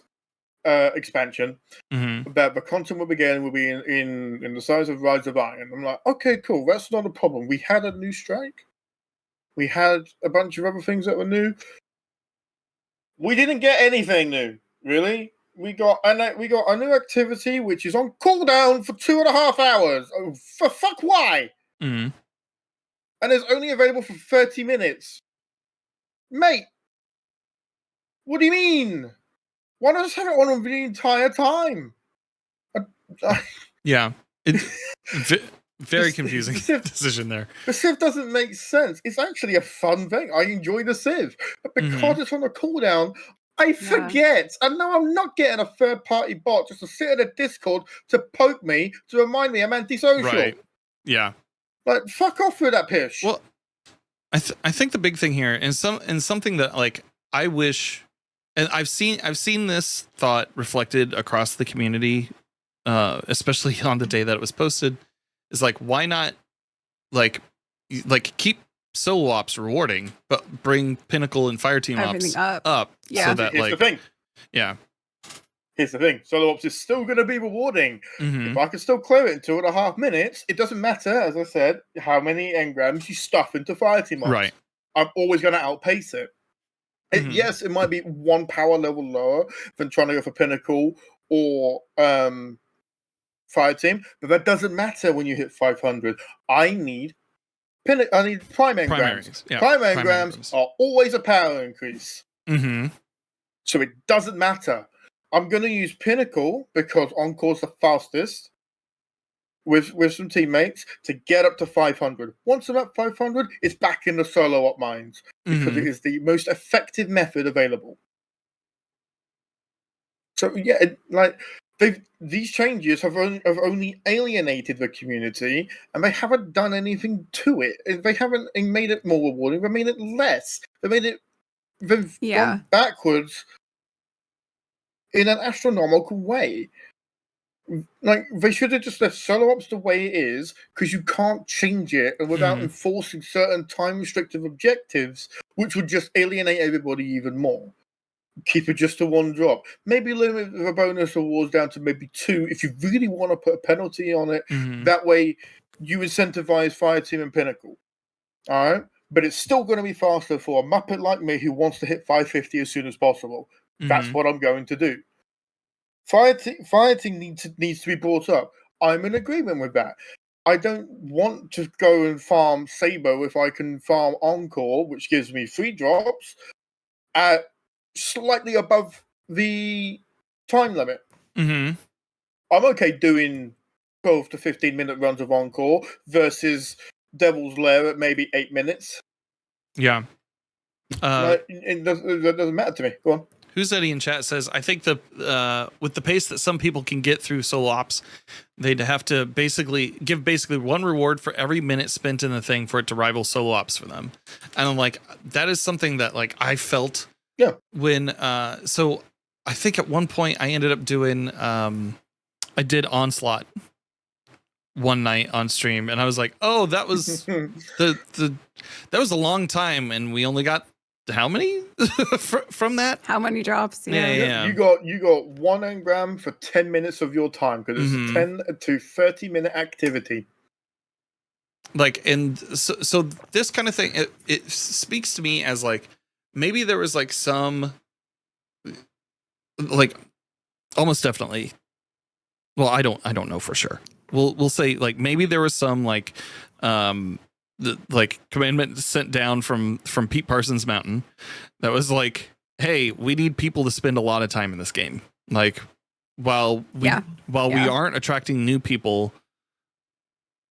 expansion, that the content will be in the size of Rise of Iron. I'm like, okay, cool, that's not a problem. We had a new strike. We had a bunch of other things that were new. We didn't get anything new, really. We got a new activity which is on cooldown for 2.5 hours. Oh, for fuck, why? Mm-hmm. And it's only available for 30 minutes. Mate, what do you mean? Why not just have it on the entire time? Yeah. Very confusing decision there. The Civ doesn't make sense. It's actually a fun thing. I enjoy the Civ. But because it's on a cooldown, I forget. And now I'm not getting a third-party bot just to sit in a Discord to poke me, to remind me I'm antisocial. Right. Yeah. Like, fuck off with that pish. Well, I think the big thing here, and something that, like, I wish... And I've seen this thought reflected across the community, especially on the day that it was posted, is like, why not like keep solo ops rewarding, but bring Pinnacle and Fireteam ops up. Yeah. So that, Here's the thing. Yeah. Here's the thing. Solo ops is still going to be rewarding. If I can still clear it in 2.5 minutes, it doesn't matter, as I said, how many engrams you stuff into Fireteam ops. Right. I'm always going to outpace it. Yes, it might be 1 power level lower than trying to go for Pinnacle or Fireteam, but that doesn't matter when you hit 500. I need prime engrams. Yeah. Prime engrams are always a power increase. So it doesn't matter. I'm going to use Pinnacle because Encore's the fastest with some teammates to get up to 500. Once I'm at 500, it's back in the solo op mines because it is the most effective method available. So yeah, these changes have only alienated the community, and they haven't done anything to it. They haven't made it more rewarding. They made it less. They've gone backwards in an astronomical way. Like, they should have just left solo ops the way it is, because you can't change it and without enforcing certain time restrictive objectives, which would just alienate everybody even more. Keep it just to 1 drop. Maybe limit the bonus awards down to maybe 2 if you really want to put a penalty on it. That way you incentivize Fireteam and Pinnacle. Alright? But it's still going to be faster for a Muppet like me who wants to hit 550 as soon as possible. That's what I'm going to do. Fireteam needs to be brought up. I'm in agreement with that. I don't want to go and farm Sabo if I can farm Encore, which gives me 3 drops at slightly above the time limit. I'm okay doing 12 to 15 minute runs of Encore versus Devil's Lair at maybe 8 minutes. Yeah. It doesn't matter to me. Go on. Who's Eddie in chat says, I think with the pace that some people can get through solo ops, they'd have to give one reward for every minute spent in the thing for it to rival solo ops for them. And I'm like, that is something that like I felt when so I think at one point I ended up doing I did Onslaught one night on stream, and I was like, oh, that was that was a long time, and we only got how many from that? How many drops? Yeah. You got 1 engram for 10 minutes of your time because it's a 10 to 30-minute activity. Like, and so this kind of thing, it speaks to me as like maybe there was like some like almost definitely. Well, I don't know for sure. We'll say like maybe there was some like the like commandment sent down from Pete Parsons Mountain that was like, hey, we need people to spend a lot of time in this game. Like while we aren't attracting new people,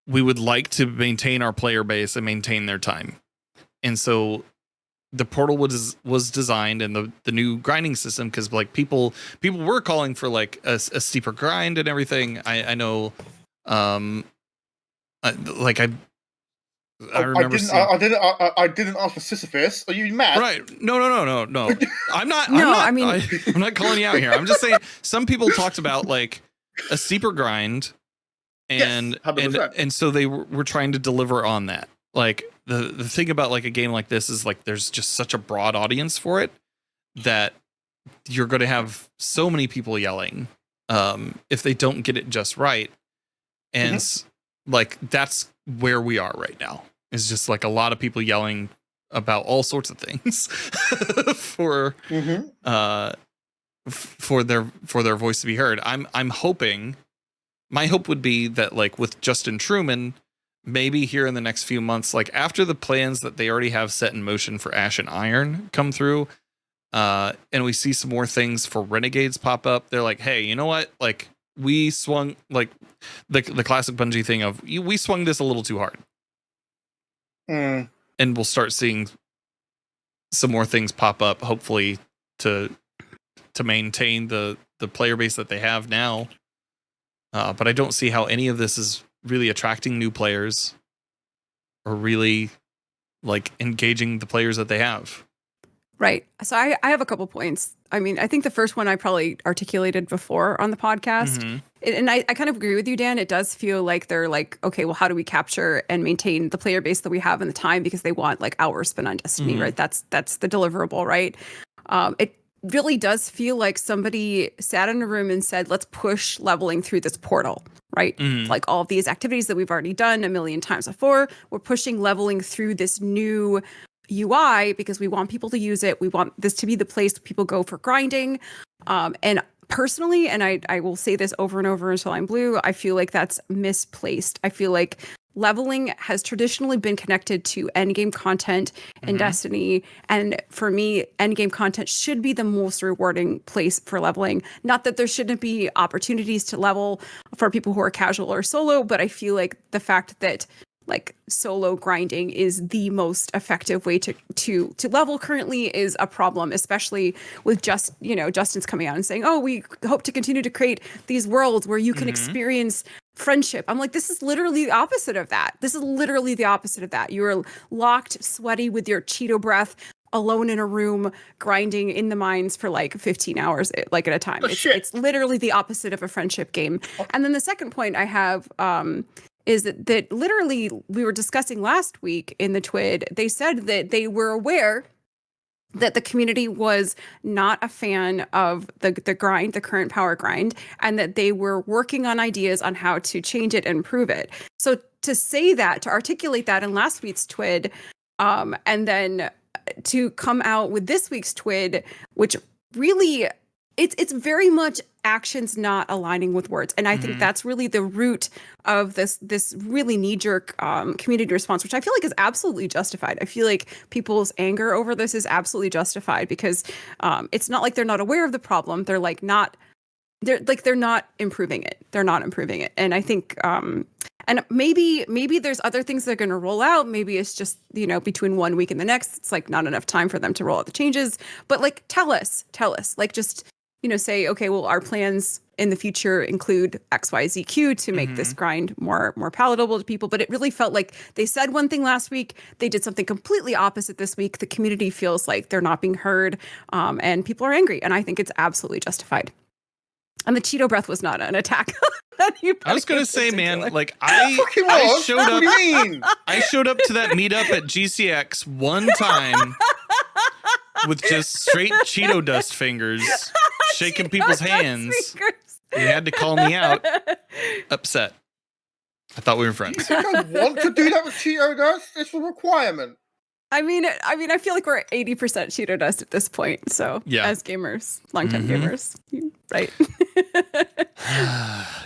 we would like to maintain our player base and maintain their time. And so the portal was designed, and the new grinding system, because like people were calling for like a steeper grind and everything. I know I remember. I didn't ask for Sisyphus. Are you mad? Right? No. I'm not. I mean, I'm not calling you out here. I'm just saying some people talked about like a steeper grind, and yes, and so they were trying to deliver on that. Like the thing about like a game like this is like there's just such a broad audience for it that you're going to have so many people yelling if they don't get it just right, and like that's where we are right now. It's just like a lot of people yelling about all sorts of things for their voice to be heard. I'm hoping, my hope would be that like with Justin Truman, maybe here in the next few months, like after the plans that they already have set in motion for Ash and Iron come through, and we see some more things for Renegades pop up, they're like, hey, you know what? Like we swung like the classic Bungie thing of we swung this a little too hard. And we'll start seeing some more things pop up, hopefully to maintain the player base that they have now. But I don't see how any of this is really attracting new players or really like engaging the players that they have. Right. So I have a couple points. I mean, I think the first one I probably articulated before on the podcast. And I kind of agree with you, Dan. It does feel like they're like, okay, well, how do we capture and maintain the player base that we have in the time? Because they want like hours spent on Destiny, right? That's the deliverable, right? It really does feel like somebody sat in a room and said, let's push leveling through this portal, right? Like all of these activities that we've already done a million times before, we're pushing leveling through this new UI because we want people to use it. We want this to be the place people go for grinding. And personally, and I will say this over and over until I'm blue, I feel like that's misplaced. I feel like leveling has traditionally been connected to endgame content in Destiny. And for me, endgame content should be the most rewarding place for leveling. Not that there shouldn't be opportunities to level for people who are casual or solo, but I feel like the fact that like solo grinding is the most effective way to level currently is a problem, especially with Justin's coming out and saying, oh, we hope to continue to create these worlds where you can experience friendship. I'm like, this is literally the opposite of that. You are locked, sweaty with your Cheeto breath, alone in a room, grinding in the mines for like 15 hours, like at a time. It's literally the opposite of a friendship game. And then the second point I have, is that literally we were discussing last week in the TWID, they said that they were aware that the community was not a fan of the grind, the current power grind, and that they were working on ideas on how to change it and improve it. So to say that, to articulate that in last week's TWID, and then to come out with this week's TWID, which really it's very much actions not aligning with words. And I think that's really the root of this really knee-jerk community response, which I feel like is absolutely justified. I feel like people's anger over this is absolutely justified because it's not like they're not aware of the problem. They're like not they're not improving it. They're not improving it. And I think and maybe there's other things that are going to roll out. Maybe it's just, between 1 week and the next, it's like not enough time for them to roll out the changes. But like, tell us, like, just, say, okay, well, our plans in the future include XYZQ to make this grind more palatable to people. But it really felt like they said one thing last week, they did something completely opposite this week. The community feels like they're not being heard, and people are angry. And I think it's absolutely justified. And the Cheeto breath was not an attack. I was gonna say, man, like I showed up. What do you mean? I showed up to that meetup at GCX one time with just straight Cheeto dust fingers, shaking people's hands. He had to call me out. Upset. I thought we were friends. You think I want to do that with Cheeto dust? It's a requirement. I mean, I feel like we're at 80% Cheeto dust at this point. So, as gamers, longtime gamers, right?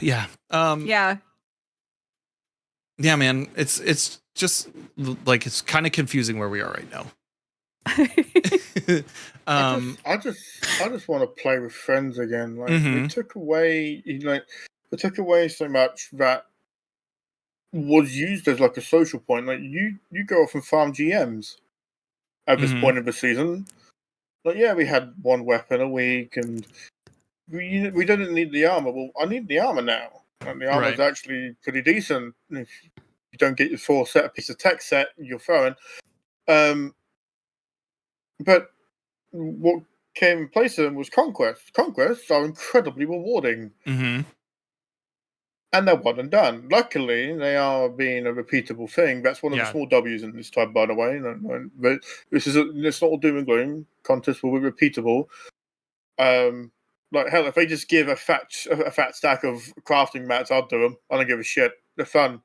Yeah. Yeah, man. It's just like, it's kind of confusing where we are right now. I just want to play with friends again. Like, they took away, they took away so much that was used as like a social point. Like, you go off and farm GMs at this point of the season. Like, yeah, we had one weapon a week, and we didn't need the armor. Well, I need the armor now, and the armor is actually pretty decent. If you don't get your full set piece of tech set, you're throwing. But what came in place of them was conquests. Conquests are incredibly rewarding. And they're one and done. Luckily, they are being a repeatable thing. That's one of the small W's in this type, by the way. But it's not all doom and gloom. Contests will be repeatable. Like, hell, if they just give a fat stack of crafting mats, I'll do them. I don't give a shit. They're fun.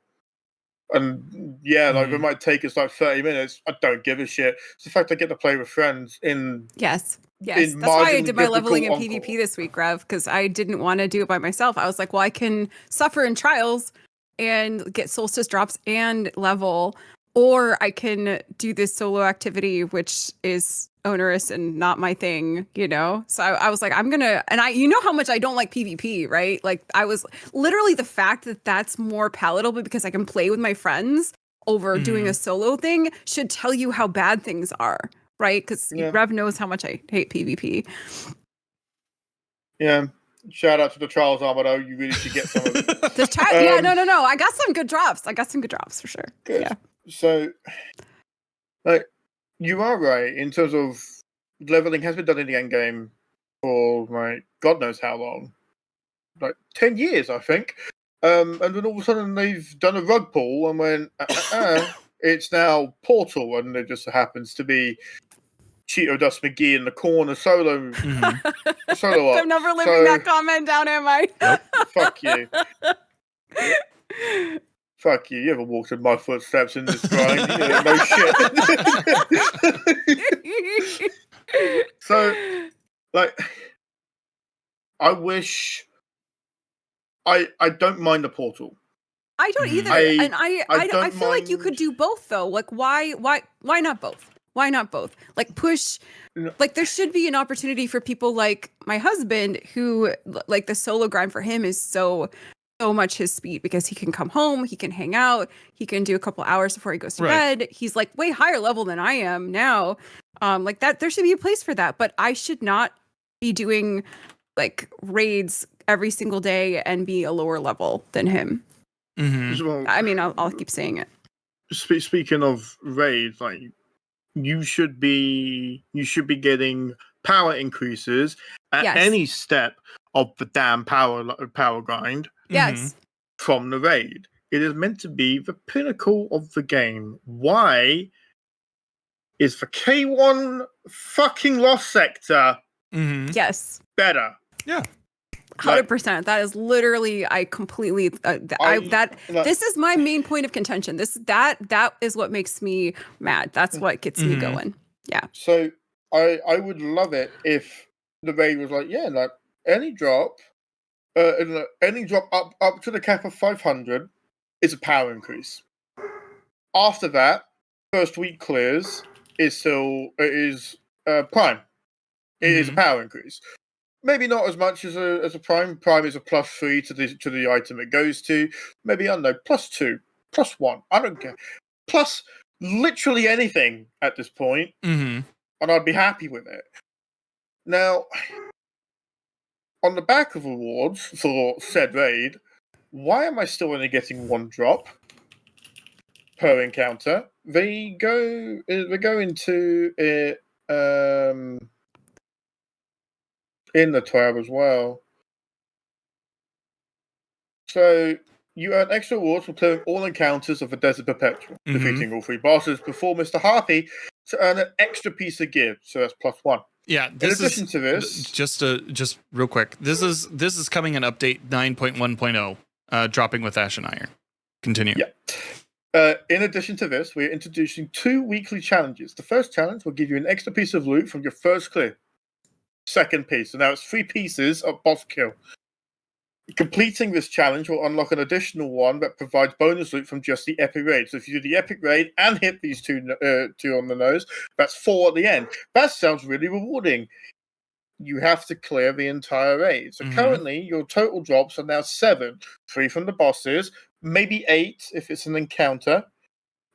And like, it might take us like 30 minutes. I don't give a shit. It's the fact I get to play with friends in. Yes. That's why I did my leveling in PvP this week, Rev, because I didn't want to do it by myself. I was like, well, I can suffer in trials and get solstice drops and level, or I can do this solo activity, which is onerous and not my thing, So I was like, I'm gonna, and you know how much I don't like PvP, right? Like, I was literally, the fact that that's more palatable because I can play with my friends over doing a solo thing should tell you how bad things are. Right, because Rev knows how much I hate PvP. Yeah, shout out to the Trials armor though. You really should get some of it. No. I got some good drops. For sure. Good. Yeah. So, like, you are right in terms of leveling has been done in the end game for like God knows how long, like 10 years, I think. And then all of a sudden they've done a rug pull and went, it's now Portal, and it just happens to be Cheeto Dust McGee in the corner solo. Solo up. I'm never living that comment down, am I? Nope. Fuck you. Fuck you. You ever walked in my footsteps in this grind? No shit. So, like, I wish. I don't mind the Portal. I don't either, and I feel like you could do both though. Like, why not both? Why not both? Like, push. Like, there should be an opportunity for people like my husband, who, like, the solo grind for him is so much his speed, because he can come home, he can hang out, he can do a couple hours before he goes to bed. He's like way higher level than I am now. Like, that there should be a place for that, but I should not be doing like raids every single day and be a lower level than him. Well, I mean, I'll keep saying it. Speaking of raids, like, you should be getting power increases at any step of the damn power grind. Yes. From the raid. It is meant to be the pinnacle of the game. Why is the K1 fucking Lost Sector yes better? Yeah. 100%. That is literally, I completely this is my main point of contention. That is what makes me mad. That's what gets me going. Yeah. So I would love it if the raid was like, like, any drop up to the cap of 500 is a power increase. After that, first week clears is prime. It is a power increase. maybe not as much as a prime. Prime is a +3 to the item it goes to. Maybe, I don't know, +2, +1. I don't care. Plus literally anything at this point, Mm-hmm. and I'd be happy with it. Now, on the back of rewards for said raid, why am I still only getting 1 drop per encounter? They go into it in the TWID as well. So you earn extra rewards for clearing all encounters of the Desert Perpetual, defeating all 3 bosses before Mr. Harpy to earn an extra piece of gear. So that's +1. Yeah, in addition to this, just real quick, this is coming in update 9.1.0, dropping with Ash and Iron. Continue. Yeah. In addition to this, we're introducing 2 weekly challenges. The first challenge will give you an extra piece of loot from your first clear. Second piece, so now it's 3 pieces of boss kill. Completing this challenge will unlock an additional one that provides bonus loot from just the epic raid. So if you do the epic raid and hit these two on the nose, that's 4 at the end. That sounds really rewarding. You have to clear the entire raid. So currently, your total drops are now 7. 3 from the bosses, maybe 8 if it's an encounter.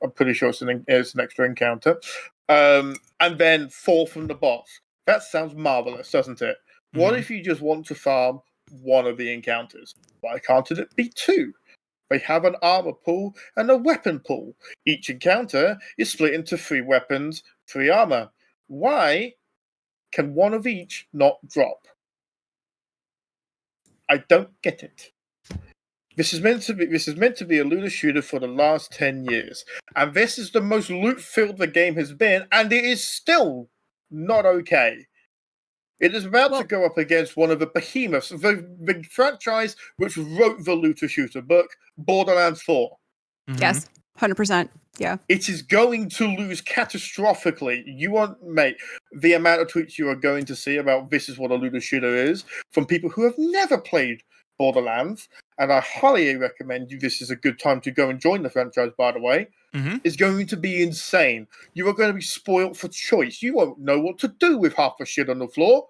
I'm pretty sure it's an extra encounter. And then 4 from the boss. That sounds marvelous, doesn't it? What if you just want to farm 1 of the encounters? Why can't it be 2? They have an armor pool and a weapon pool. Each encounter is split into 3 weapons, 3 armor. Why can 1 of each not drop? I don't get it. This is meant to be a looter shooter for the last 10 years, and this is the most loot filled the game has been, and it is still not okay. It is about to go up against one of the behemoths, the franchise which wrote the looter shooter book, Borderlands 4. Yes, 100%. Yeah. It is going to lose catastrophically. You want, mate, the amount of tweets you are going to see about this is what a looter shooter is from people who have never played Borderlands, and I highly recommend you. This is a good time to go and join the franchise, by the way. Is going to be insane. You are going to be spoiled for choice. You won't know what to do with half the shit on the floor.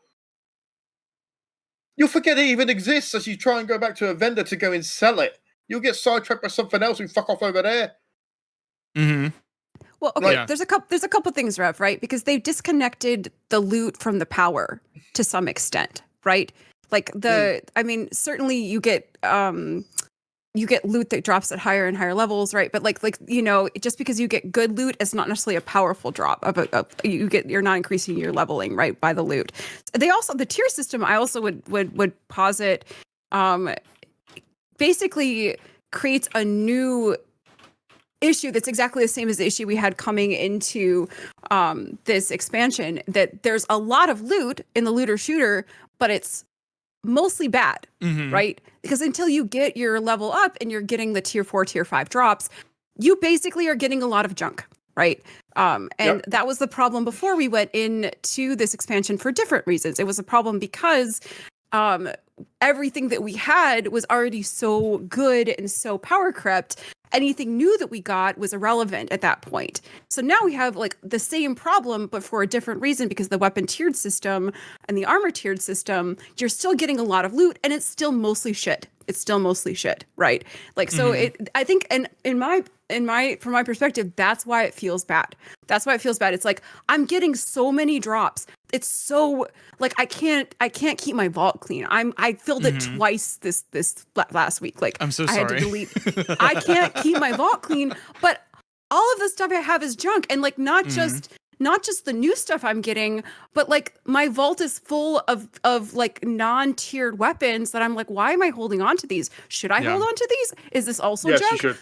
You'll forget it even exists as you try and go back to a vendor to go and sell it. You'll get sidetracked by something else and fuck off over there. Well, okay, there's a couple things, Rev, right? Because they've disconnected the loot from the power to some extent, right? Like I mean, certainly you get loot that drops at higher and higher levels, right? But like you know, just because you get good loot, it's not necessarily a powerful drop. You're not increasing your leveling, right, by the loot. They also, the tier system, I also would posit, basically creates a new issue that's exactly the same as the issue we had coming into this expansion, that there's a lot of loot in the looter shooter, but it's mostly bad, right? Because until you get your level up and you're getting the tier 4, tier 5 drops, you basically are getting a lot of junk, right? That was the problem before we went into this expansion for different reasons. It was a problem because everything that we had was already so good and so power crept. Anything new that we got was irrelevant at that point. So now we have like the same problem, but for a different reason, because the weapon tiered system and the armor tiered system, you're still getting a lot of loot and it's still mostly shit. It's still mostly shit, right? Like, so I think, and from my perspective, that's why it feels bad. That's why it feels bad. It's like, I'm getting so many drops. It's so like, I can't keep my vault clean. I filled it twice this last week. Like, I'm so I sorry. had to delete. I can't keep my vault clean, but all of the stuff I have is junk, and like not just the new stuff I'm getting, but like my vault is full of like non-tiered weapons that I'm like, why am I holding on to these? Should I hold on to these? Is this also yes, junk? You should.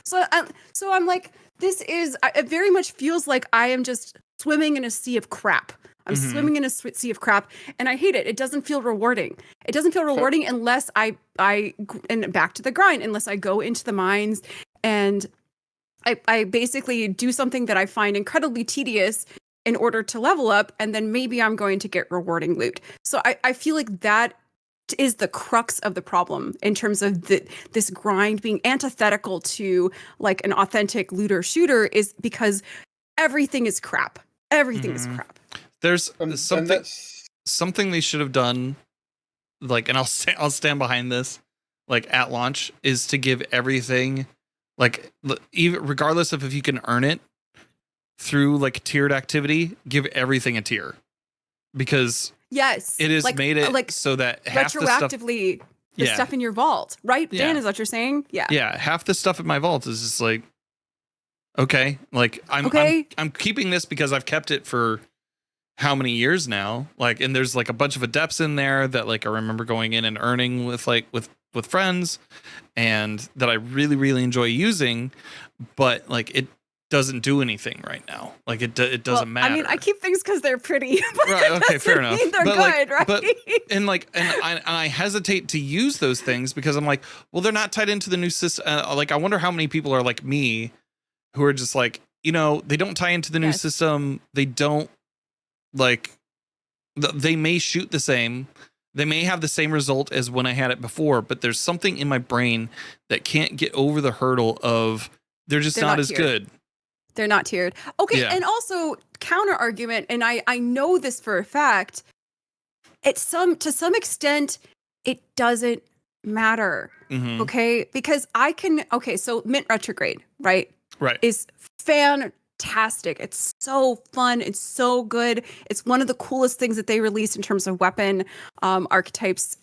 So I'm like, it very much feels like I am just swimming in a sea of crap. I'm swimming in a sea of crap, and I hate it. It doesn't feel rewarding. It doesn't feel rewarding unless and back to the grind, unless I go into the mines and I basically do something that I find incredibly tedious in order to level up, and then maybe I'm going to get rewarding loot. So I feel like that is the crux of the problem in terms of this grind being antithetical to like an authentic looter shooter, is because everything is crap. Everything is crap. There's something they should have done like, and I'll stand behind this, like at launch, is to give everything, like, even regardless of if you can earn it through like tiered activity, give everything a tier, because yes, it has made it like so that half retroactively the stuff in your vault, right? Yeah. Dan, is what you're saying? Yeah. Yeah, half the stuff in my vault is just like, okay, like I'm keeping this because I've kept it for how many years now, like, and there's like a bunch of adepts in there that like I remember going in and earning with like with friends, and that I really really enjoy using, but like it doesn't do anything right now. Like it doesn't matter. I mean, I keep things because they're pretty. Right. Okay. Fair enough. They're but good, like, right? But I hesitate to use those things because I'm like, well, they're not tied into the new system. Like, I wonder how many people are like me, who are just like, you know, they don't tie into the new system. They don't like. They may shoot the same. They may have the same result as when I had it before, but there's something in my brain that can't get over the hurdle of they're not as good. They're not tiered. Okay, Yeah. and also counter argument, and I know this for a fact. To some extent, it doesn't matter. Mm-hmm. Okay, because so Mint Retrograde, right? Right. Is fantastic. It's so fun. It's so good. It's one of the coolest things that they released in terms of weapon archetypes.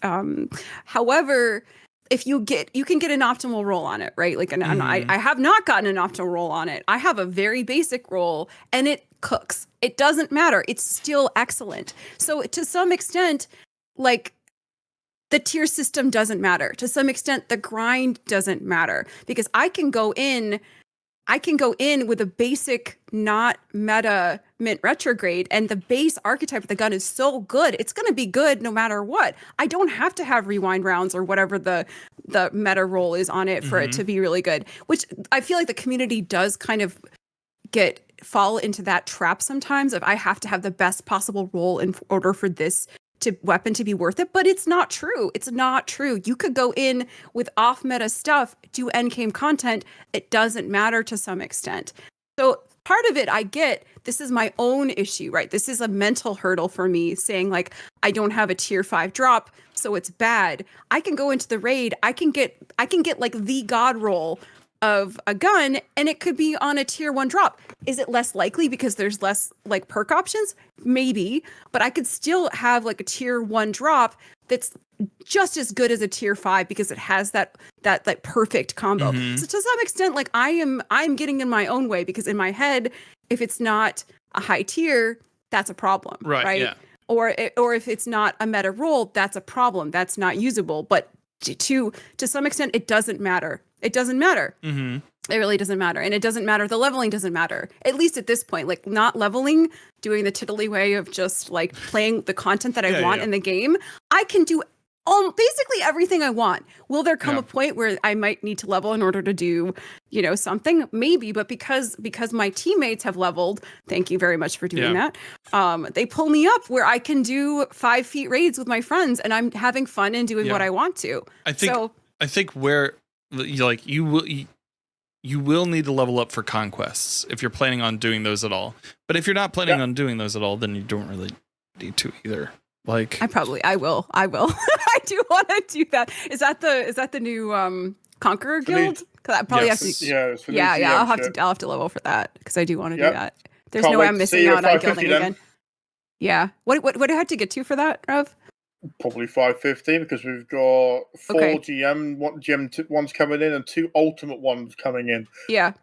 However, if you can get an optimal roll on it, right? Like, and I have not gotten an optimal roll on it. I have a very basic roll, and it cooks. It doesn't matter. It's still excellent. So to some extent, like, the tier system doesn't matter. To some extent, the grind doesn't matter, because I can go in with a basic, not meta Mint Retrograde, and the base archetype of the gun is so good. It's going to be good no matter what. I don't have to have rewind rounds or whatever the meta roll is on it for it to be really good, which I feel like the community does kind of fall into that trap sometimes of I have to have the best possible roll in order for this weapon to be worth it, but it's not true. It's not true. You could go in with off meta stuff, do end game content. It doesn't matter to some extent. So part of it, I get, this is my own issue, right? This is a mental hurdle for me, saying like, I don't have a tier 5 drop, so it's bad. I can go into the raid. I can get like the god roll of a gun, and it could be on a tier 1 drop. Is it less likely because there's less like perk options? Maybe, but I could still have like a tier 1 drop that's just as good as a tier 5 because it has that perfect combo. So to some extent, like I'm getting in my own way, because in my head, if it's not a high tier, that's a problem, right? Yeah. Or if it's not a meta roll, that's a problem. That's not usable. But to some extent, it doesn't matter. It doesn't matter. Mm-hmm. It really doesn't matter. And it doesn't matter. The leveling doesn't matter. At least at this point, like not leveling, doing the Tiddly way of just like playing the content that I want in the game. I can do basically everything I want. Will there come a point where I might need to level in order to do, something? Maybe, but because my teammates have leveled, thank you very much for doing that. They pull me up where I can do 5 feet raids with my friends, and I'm having fun and doing what I want to. I think where like you will need to level up for conquests if you're planning on doing those at all. But if you're not planning on doing those at all, then you don't really need to either. Like I will. I do want to do that. Is that the new Conqueror Guild? Because I probably have to. I'll have to level for that, because I do want to do that. There's no way I'm missing out on guilding again. Yeah. What do I have to get to for that, Rev? Probably 550, because we've got 4 GM ones coming in and 2 ultimate ones coming in. Yeah.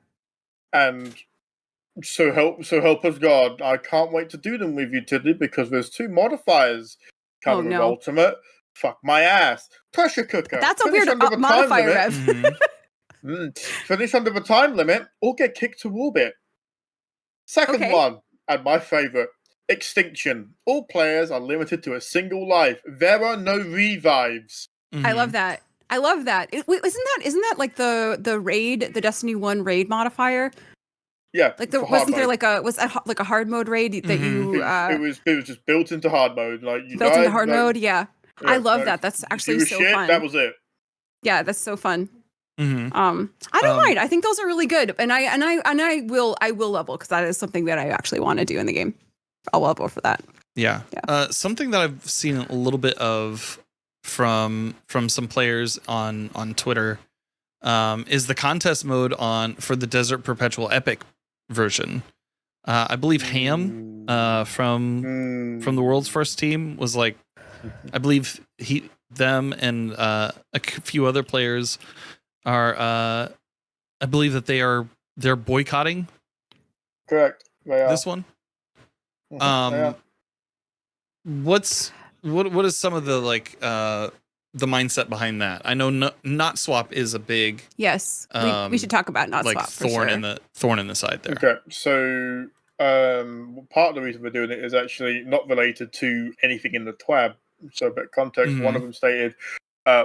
And so help us God, I can't wait to do them with you, Tiddly, because there's 2 modifiers coming with ultimate. Fuck my ass. Pressure cooker. That's a weird modifier, Rev. Finish under the time limit or get kicked to orbit. Second one, and my favorite. Extinction. All players are limited to a single life. There are no revives. I love that. Isn't that like the raid, the Destiny 1 raid modifier? Yeah. Like wasn't there like a hard mode raid that you it was just built into hard mode. Like you built into hard mode, yeah. I love that. That's actually so fun. That was it. Yeah, that's so fun. I don't mind. I think those are really good. And I will level, because that is something that I actually want to do in the game. I'll level for that. Yeah. Something that I've seen a little bit of from some players on Twitter is the contest mode for the Desert Perpetual Epic version. I believe Ham from the world's first team was like, I believe them and a few other players are I believe that they're boycotting. Correct. This one. What is some of the like the mindset behind that? I know not swap is a big we should talk about not like swap thorn in the side there. Okay, so part of the reason we're doing it is actually not related to anything in the TWAB. So a bit of context. One of them stated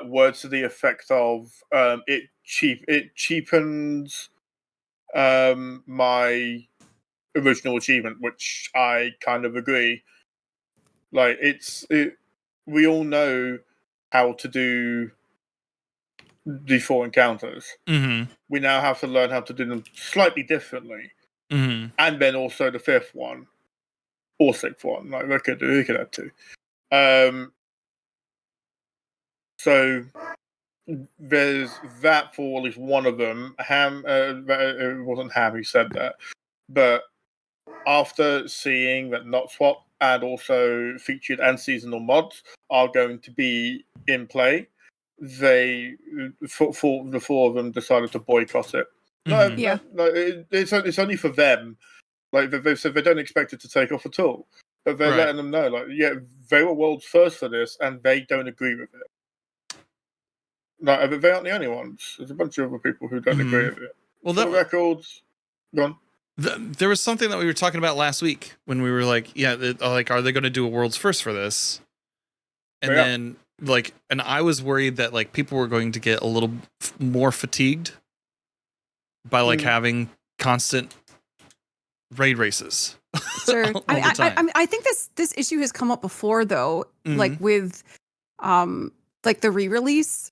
words to the effect of it cheapens my original achievement, which I kind of agree. Like we all know how to do the 4 encounters. We now have to learn how to do them slightly differently, and then also the 5th one or 6th one. Like we could add 2. So there's that for at least one of them. Ham, it wasn't Ham who said that, but after seeing that Not Swap and also featured and seasonal mods are going to be in play, they for the 4 of them decided to boycott it. No, it's only for them. Like they've said they don't expect it to take off at all, but they're letting them know, like, yeah, they were world's first for this, and they don't agree with it. No, they aren't the only ones. There's a bunch of other people who don't agree with it. Well, the records gone. There was something that we were talking about last week when we were like, like, are they going to do a world's first for this? And then, like, and I was worried that like people were going to get a little more fatigued by like having constant raid races. Sure. I think this issue has come up before though, like with like the re-release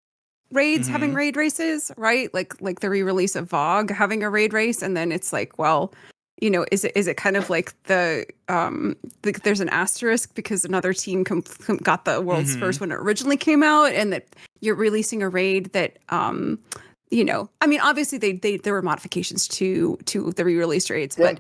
raids having raid races, right? Like the re-release of VOG having a raid race, and then it's like, well, you know, is it kind of like there's an asterisk because another team got the world's first when it originally came out, and that you're releasing a raid that you know, I mean, obviously there were modifications to the re-release raids, but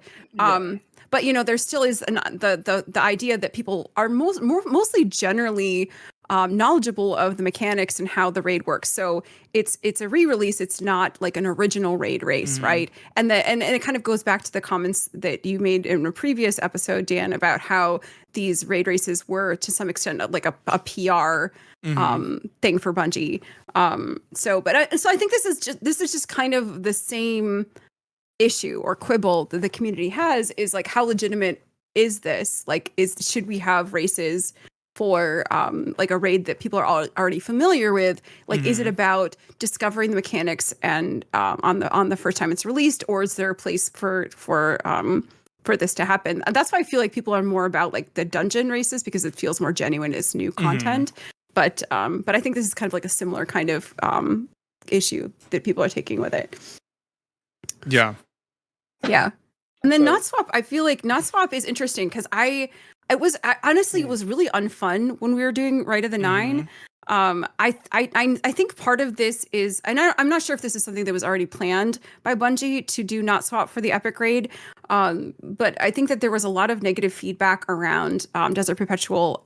you know, there still is the idea that people are mostly generally knowledgeable of the mechanics and how the raid works. So it's a re-release. It's not like an original raid race, right? And it kind of goes back to the comments that you made in a previous episode, Dan, about how these raid races were to some extent like a PR thing for Bungie. So I think this is just kind of the same issue or quibble that the community has, is like, how legitimate is this? Like, should we have races for like a raid that people are already familiar with? Like, is it about discovering the mechanics and on the first time it's released, or is there a place for this to happen? And that's why I feel like people are more about like the dungeon races, because it feels more genuine as new content. But I think this is kind of like a similar kind of issue that people are taking with it. Yeah. And then Not Swap, I feel like Not Swap is interesting because it was really unfun when we were doing Rite of the Nine. I think part of this is, and I'm not sure if this is something that was already planned by Bungie to do Not Swap for the Epic Raid, but I think that there was a lot of negative feedback around Desert Perpetual,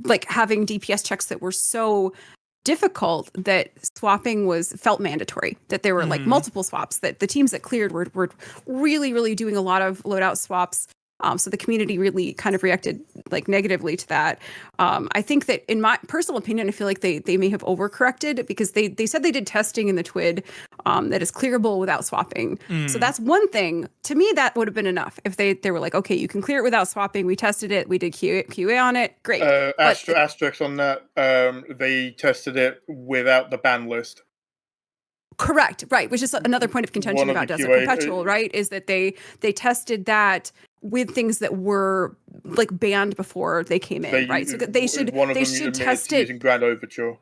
like having DPS checks that were so difficult that swapping felt mandatory, that there were like multiple swaps, that the teams that cleared were really, really doing a lot of loadout swaps. So the community really kind of reacted like negatively to that. I think that, in my personal opinion, I feel like they may have overcorrected, because they said they did testing in the TWID that is clearable without swapping. So that's one thing. To me, that would have been enough if they were like, okay, you can clear it without swapping. We tested it. We did QA on it. Great. Asterisk on that. They tested it without the ban list. Correct. Right. Which is another point of contention about Desert Perpetual, right? Is that they tested that with things that were like banned before they came in, right? So they should test it using Grand Overture.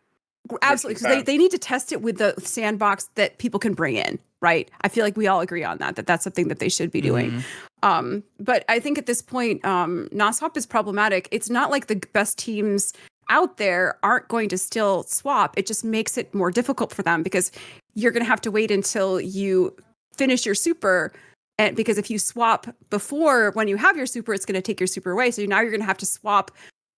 Absolutely, because they need to test it with the sandbox that people can bring in, right? I feel like we all agree on that that's something that they should be doing. But I think at this point, Not Swap is problematic. It's not like the best teams out there aren't going to still swap. It just makes it more difficult for them because you're going to have to wait until you finish your super. And because if you swap before when you have your super, it's going to take your super away. So now you're going to have to swap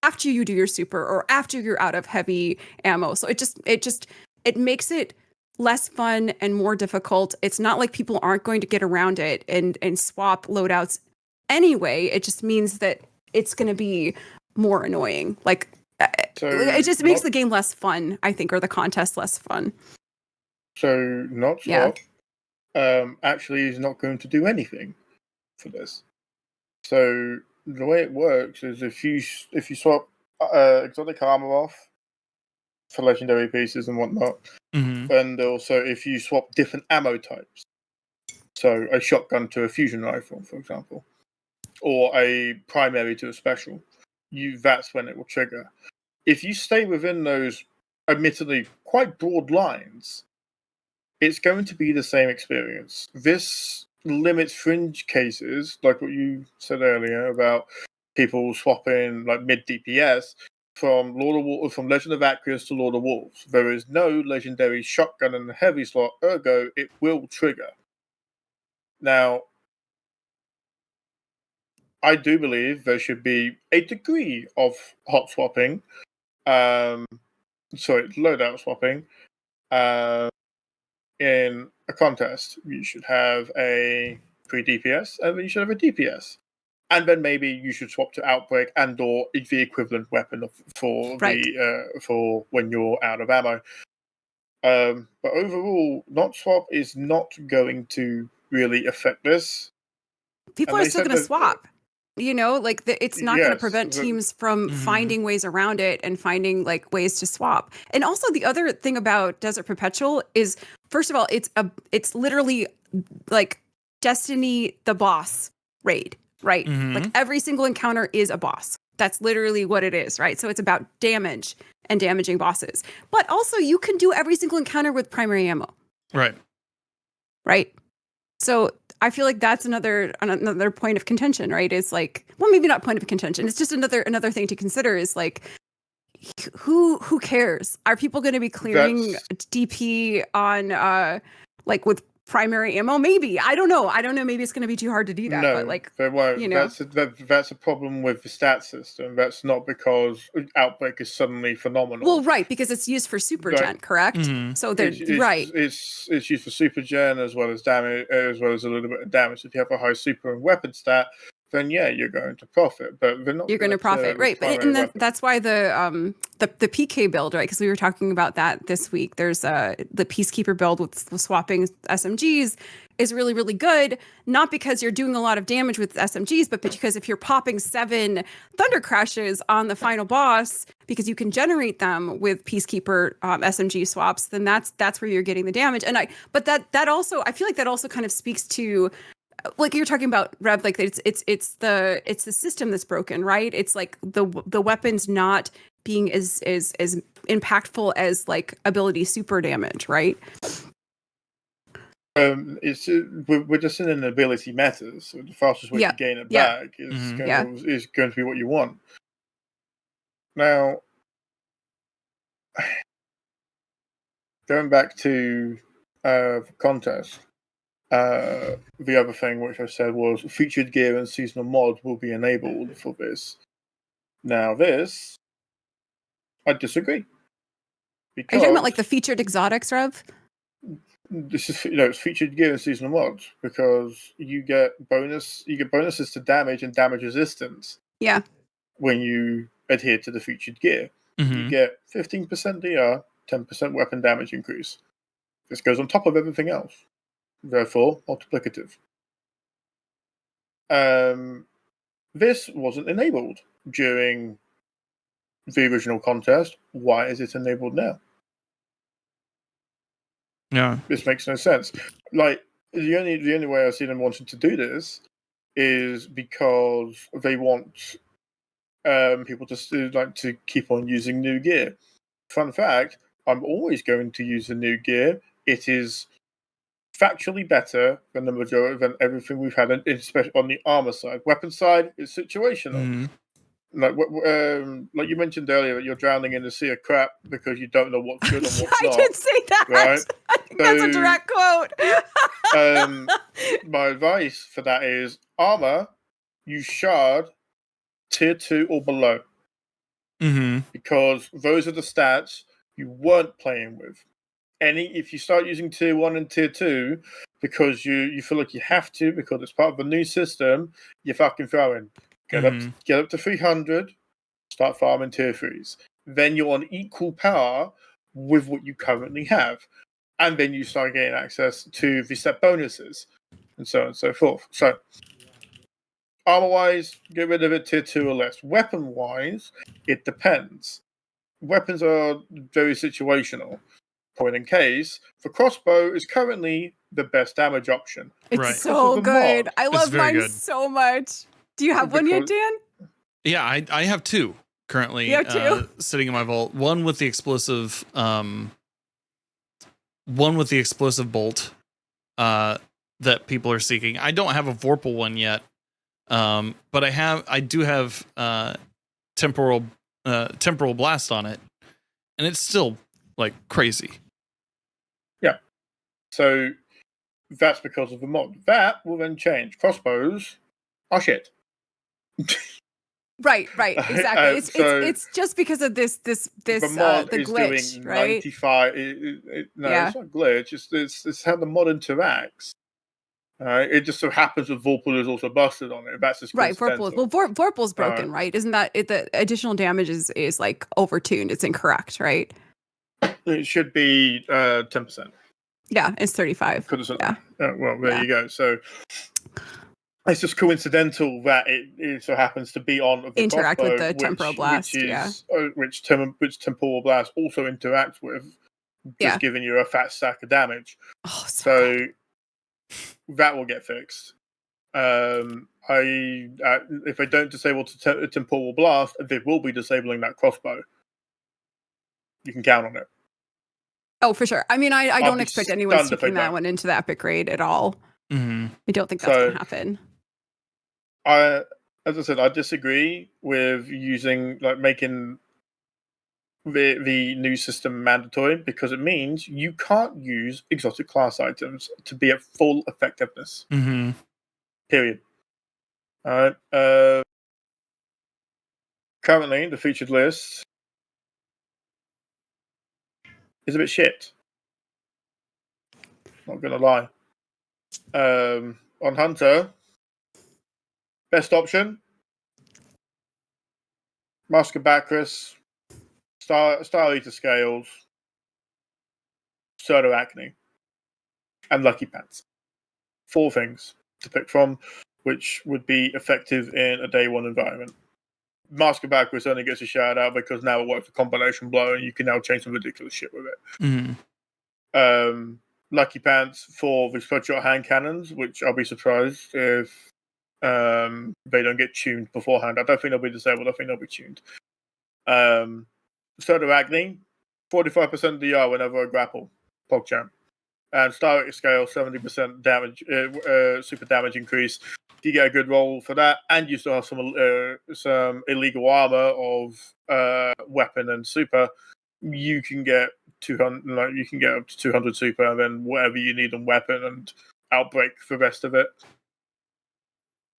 after you do your super or after you're out of heavy ammo. So it makes it less fun and more difficult. It's not like people aren't going to get around it and swap loadouts anyway. It just means that it's going to be more annoying. Like, So it just makes the game less fun, I think, or the contest less fun. So not swap actually is not going to do anything for this. So the way it works is if you swap exotic armor off for legendary pieces and whatnot, and also if you swap different ammo types, so a shotgun to a fusion rifle, for example, or a primary to a special, that's when it will trigger. If you stay within those admittedly quite broad lines, it's going to be the same experience. This limits fringe cases, like what you said earlier about people swapping like mid DPS from from Legend of Acrius to Lord of Wolves. There is no legendary shotgun in the heavy slot, ergo it will trigger. Now, I do believe there should be a degree of hot swapping, loadout swapping, in a contest. You should have a pre-DPS, and then you should have a DPS. And then maybe you should swap to Outbreak and/or the equivalent weapon for when you're out of ammo. But overall, not swap is not going to really affect this. People are still going to swap. It's not going to prevent teams from finding ways around it and finding like ways to swap. And also the other thing about Desert Perpetual is, first of all, it's literally like Destiny the boss raid, right? Like every single encounter is a boss. That's literally what it is, right? So it's about damage and damaging bosses. But also you can do every single encounter with primary ammo. Right. Right. So I feel like that's another point of contention, right? It's like, well, maybe not point of contention. It's just another thing to consider is like, who cares? Are people going to be clearing DP on like with primary ammo? Maybe. I don't know. Maybe it's going to be too hard to do that. No, but like, they won't. You know? That's a problem with the stat system. That's not because Outbreak is suddenly phenomenal. Well, right, because it's used for super gen, correct? So they're right. It's used for super gen as well as damage, as well as a little bit of damage. If you have a high super and weapon stat, then yeah, you're going to profit. But they're not. You're going to profit, right? But that's why the PK build, right? Because we were talking about that this week. There's the Peacekeeper build with swapping SMGs is really, really good. Not because you're doing a lot of damage with SMGs, but because if you're popping 7 Thunder Crashes on the final boss, because you can generate them with Peacekeeper SMG swaps, then that's where you're getting the damage. But that also, I feel like that also kind of speaks to, like you're talking about, Rev, like it's the system that's broken, right? It's like the weapons not being as impactful as like ability super damage, right? We're just in an ability meta, so the fastest way to gain it back is going to be what you want. Now, going back to the contest. The other thing which I said was featured gear and seasonal mod will be enabled for this. Now this, I disagree. Are you talking about like the featured exotics, Rev? This is it's featured gear and seasonal mods because you get bonuses to damage and damage resistance. Yeah. When you adhere to the featured gear, you get 15% DR, 10% weapon damage increase. This goes on top of everything else. Therefore, multiplicative. This wasn't enabled during the original contest. Why is it enabled now? Yeah, this makes no sense. Like the only way I see them wanting to do this is because they want people to keep on using new gear. Fun fact: I'm always going to use the new gear. It is factually better than the majority than everything we've had, especially on the armor side. Weapon side is situational. like you mentioned earlier, that you're drowning in a sea of crap because you don't know what's good and what's I not. did say that. Right? I think that's a direct quote. My advice for that is armor, you shard tier 2 or below. Because those are the stats you weren't playing with. If you start using tier 1 and tier 2 because you feel like you have to because it's part of the new system, you're fucking throwing. Get up to 300, start farming tier 3s. Then you're on equal power with what you currently have. And then you start getting access to the set bonuses and so on and so forth. So armor-wise, get rid of it tier 2 or less. Weapon-wise, it depends. Weapons are very situational. Point in case, the crossbow is currently the best damage option. It's so good. I love mine so much. Do you have one yet, Dan? Yeah, I have two currently. You have two? Sitting in my vault. One with the explosive bolt that people are seeking. I don't have a Vorpal one yet. But I do have temporal blast on it, and it's still like crazy. Yeah. So that's because of the mod. That will then change. Crossbows are shit. Right, exactly. It's just because of this the glitch, doing right? 95. It's not glitch. It's how the mod interacts. It just so happens that Vorpal is also busted on it. That's just right. Vorpal's broken, right? Isn't that the additional damage is like overtuned? It's incorrect, right? It should be 10%. Yeah, it's 35. Yeah. Well, there you go. So it's just coincidental that it so happens to be on the interact crossbow, with the temporal blast, which temporal blast also interacts with, just giving you a fat stack of damage. Oh, so that will get fixed. If I don't disable temporal blast, they will be disabling that crossbow. You can count on it. Oh, for sure. I mean, I don't expect anyone sticking that one into the epic raid at all. Mm-hmm. I don't think that's going to happen. As I said, I disagree with making the new system mandatory because it means you can't use exotic class items to be at full effectiveness. Mm-hmm. Period. Currently, the featured list is a bit shit. Not gonna lie. On Hunter, best option: Mask of Bacchus, Star Eater Scales, Pseudo Acne, and Lucky Pants. 4 things to pick from, which would be effective in a day 1 environment. Mask of Bacchus only gets a shout out because now it works for combination blow, and you can now change some ridiculous shit with it. Mm-hmm. Lucky Pants for the Spreadshot hand cannons, which I'll be surprised if they don't get tuned beforehand. I don't think they'll be disabled. I think they'll be tuned. Pseudo Acne, 45% DR whenever I grapple. PogChamp. And Star Eater Scale, 70% damage, super damage increase. If you get a good roll for that, and you still have some illegal armor of weapon and super, you can get 200. You can get up to 200 super, and then whatever you need on weapon and outbreak for the rest of it.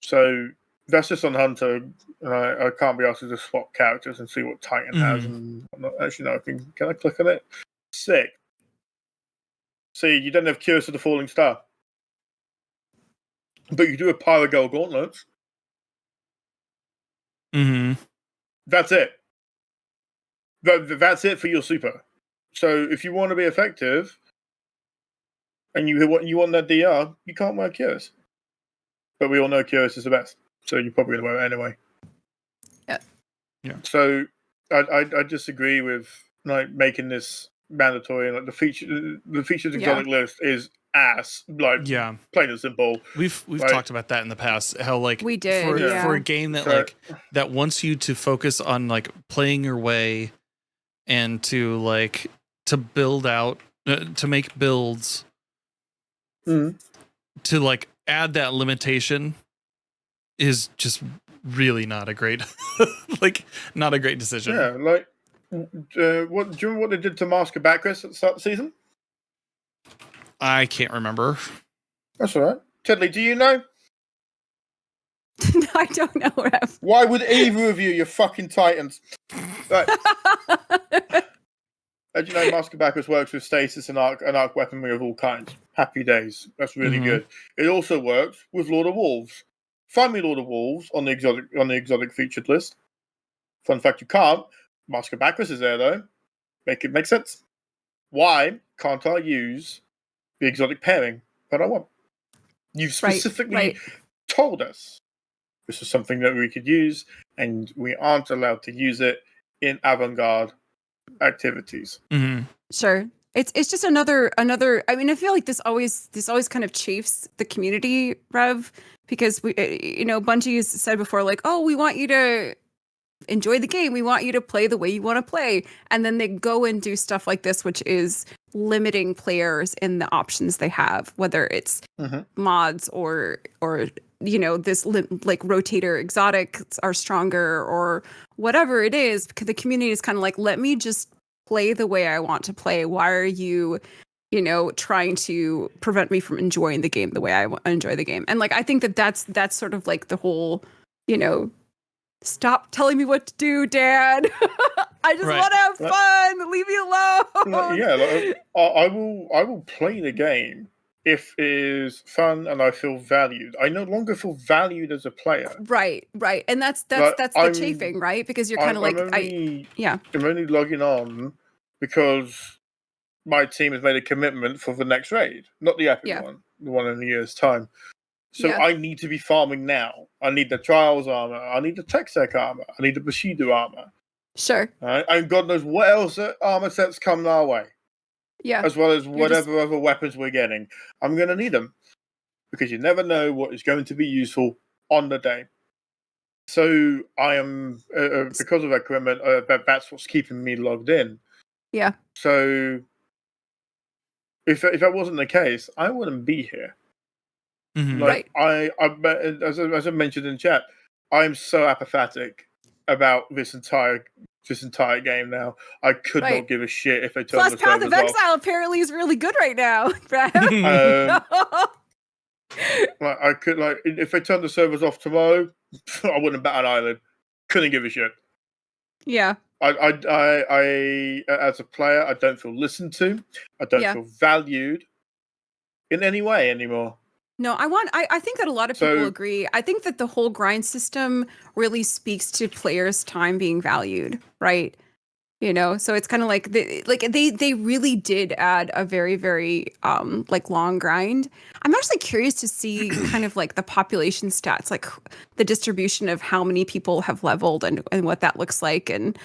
So that's just on Hunter. I can't be asked to just swap characters and see what Titan has. And I'm not actually no. Can I click on it? Sick. See, you don't have Cures of the Falling Star, but you do have Pyrogel Gauntlets. Mm-hmm. That's it. That's it for your super. So if you want to be effective and you want that DR, you can't wear Cures. But we all know Cures is the best, so you're probably going to wear it anyway. Yeah. So I disagree with making this mandatory, and the featured exotic list is ass. Plain and simple. We've talked about that in the past. How we did for a game that that wants you to focus on playing your way and to build out to make builds to add that limitation is just really not a great, like, not a great decision. Yeah, like, what do you remember what they did to Mask of Bacchus at the start of the season? I can't remember. That's all right. Tiddly, do you know? I don't know, Rev. Why would either of you fucking titans? Right. As you know, Mask of Bacchus works with stasis and arc weaponry of all kinds. Happy days. That's really good. It also works with Lord of Wolves. Find me Lord of Wolves on the exotic featured list. Fun fact: you can't. Mask of Bacchus is there though. Make sense. Why can't I use the exotic pairing that I want? You've specifically told us this is something that we could use, and we aren't allowed to use it in avant-garde activities. Mm-hmm. Sure. It's just another I mean, I feel like this always kind of chafes the community, Rev, because we Bungie has said before, like, oh, we want you to enjoy the game, we want you to play the way you want to play, and then they go and do stuff like this, which is limiting players in the options they have, whether it's mods or this like rotator exotics are stronger or whatever it is, because the community is kind of like, let me just play the way I want to play. Why are you trying to prevent me from enjoying the game the way I enjoy the game? And like, I think that's sort of like the whole, stop telling me what to do, Dad. I just want to have fun. Leave me alone. Yeah, like, I will play the game if it is fun and I feel valued. I no longer feel valued as a player. Right. And that's like, the chafing, right? Because you're kind of like, I'm only logging on because my team has made a commitment for the next raid, not the epic one, the one in a year's time. So I need to be farming now. I need the Trials armor. I need the Tech armor. I need the Bushido armor. Sure. Right? And God knows what else armor sets come our way. Yeah. As well as whatever other weapons we're getting. I'm going to need them. Because you never know what is going to be useful on the day. So I am, because of that commitment, that's what's keeping me logged in. Yeah. So if that wasn't the case, I wouldn't be here. Mm-hmm. Like, as I mentioned in chat, I'm so apathetic about this entire game now. I could not give a shit if they turned the servers off. Plus, Path of Exile apparently is really good right now. Like, I could, like, if they turned the servers off tomorrow, I wouldn't bat an eyelid. Couldn't give a shit. Yeah. I as a player, I don't feel listened to. I don't feel valued in any way anymore. No, I think that a lot of people agree. I think that the whole grind system really speaks to players' time being valued, right? So it's kind of like they really did add a very, very like long grind. I'm actually curious to see kind of like the population stats, like the distribution of how many people have leveled and what that looks like, and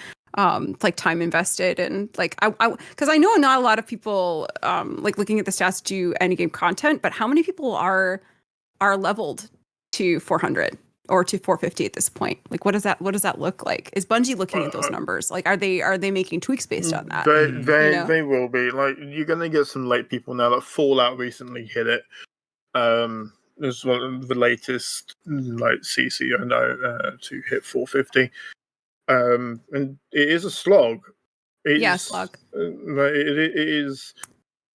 like time invested, and like I because I know not a lot of people like looking at the stats do any game content, but how many people are leveled to 400 or to 450 at this point? Like, what does that look like? Is Bungie looking at those numbers? Like, are they making tweaks based on that? They will be. Like, you're gonna get some late people now. Like Fallout recently hit it. This was one of the latest like CC I know to hit 450. And it is a slog. Slog. It is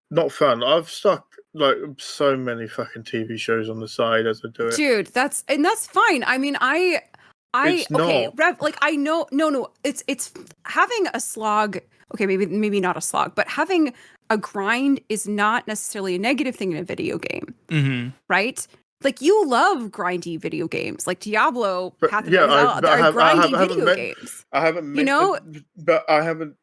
not fun. I've stuck like so many fucking TV shows on the side as I do it. Dude, that's fine. I mean, It's okay, not. Rev, like I know, no, it's having a slog. Okay, maybe not a slog, but having a grind is not necessarily a negative thing in a video game, right? Like, you love grindy video games, like Diablo, Path of Exile, are grindy video games. I haven't, but I haven't.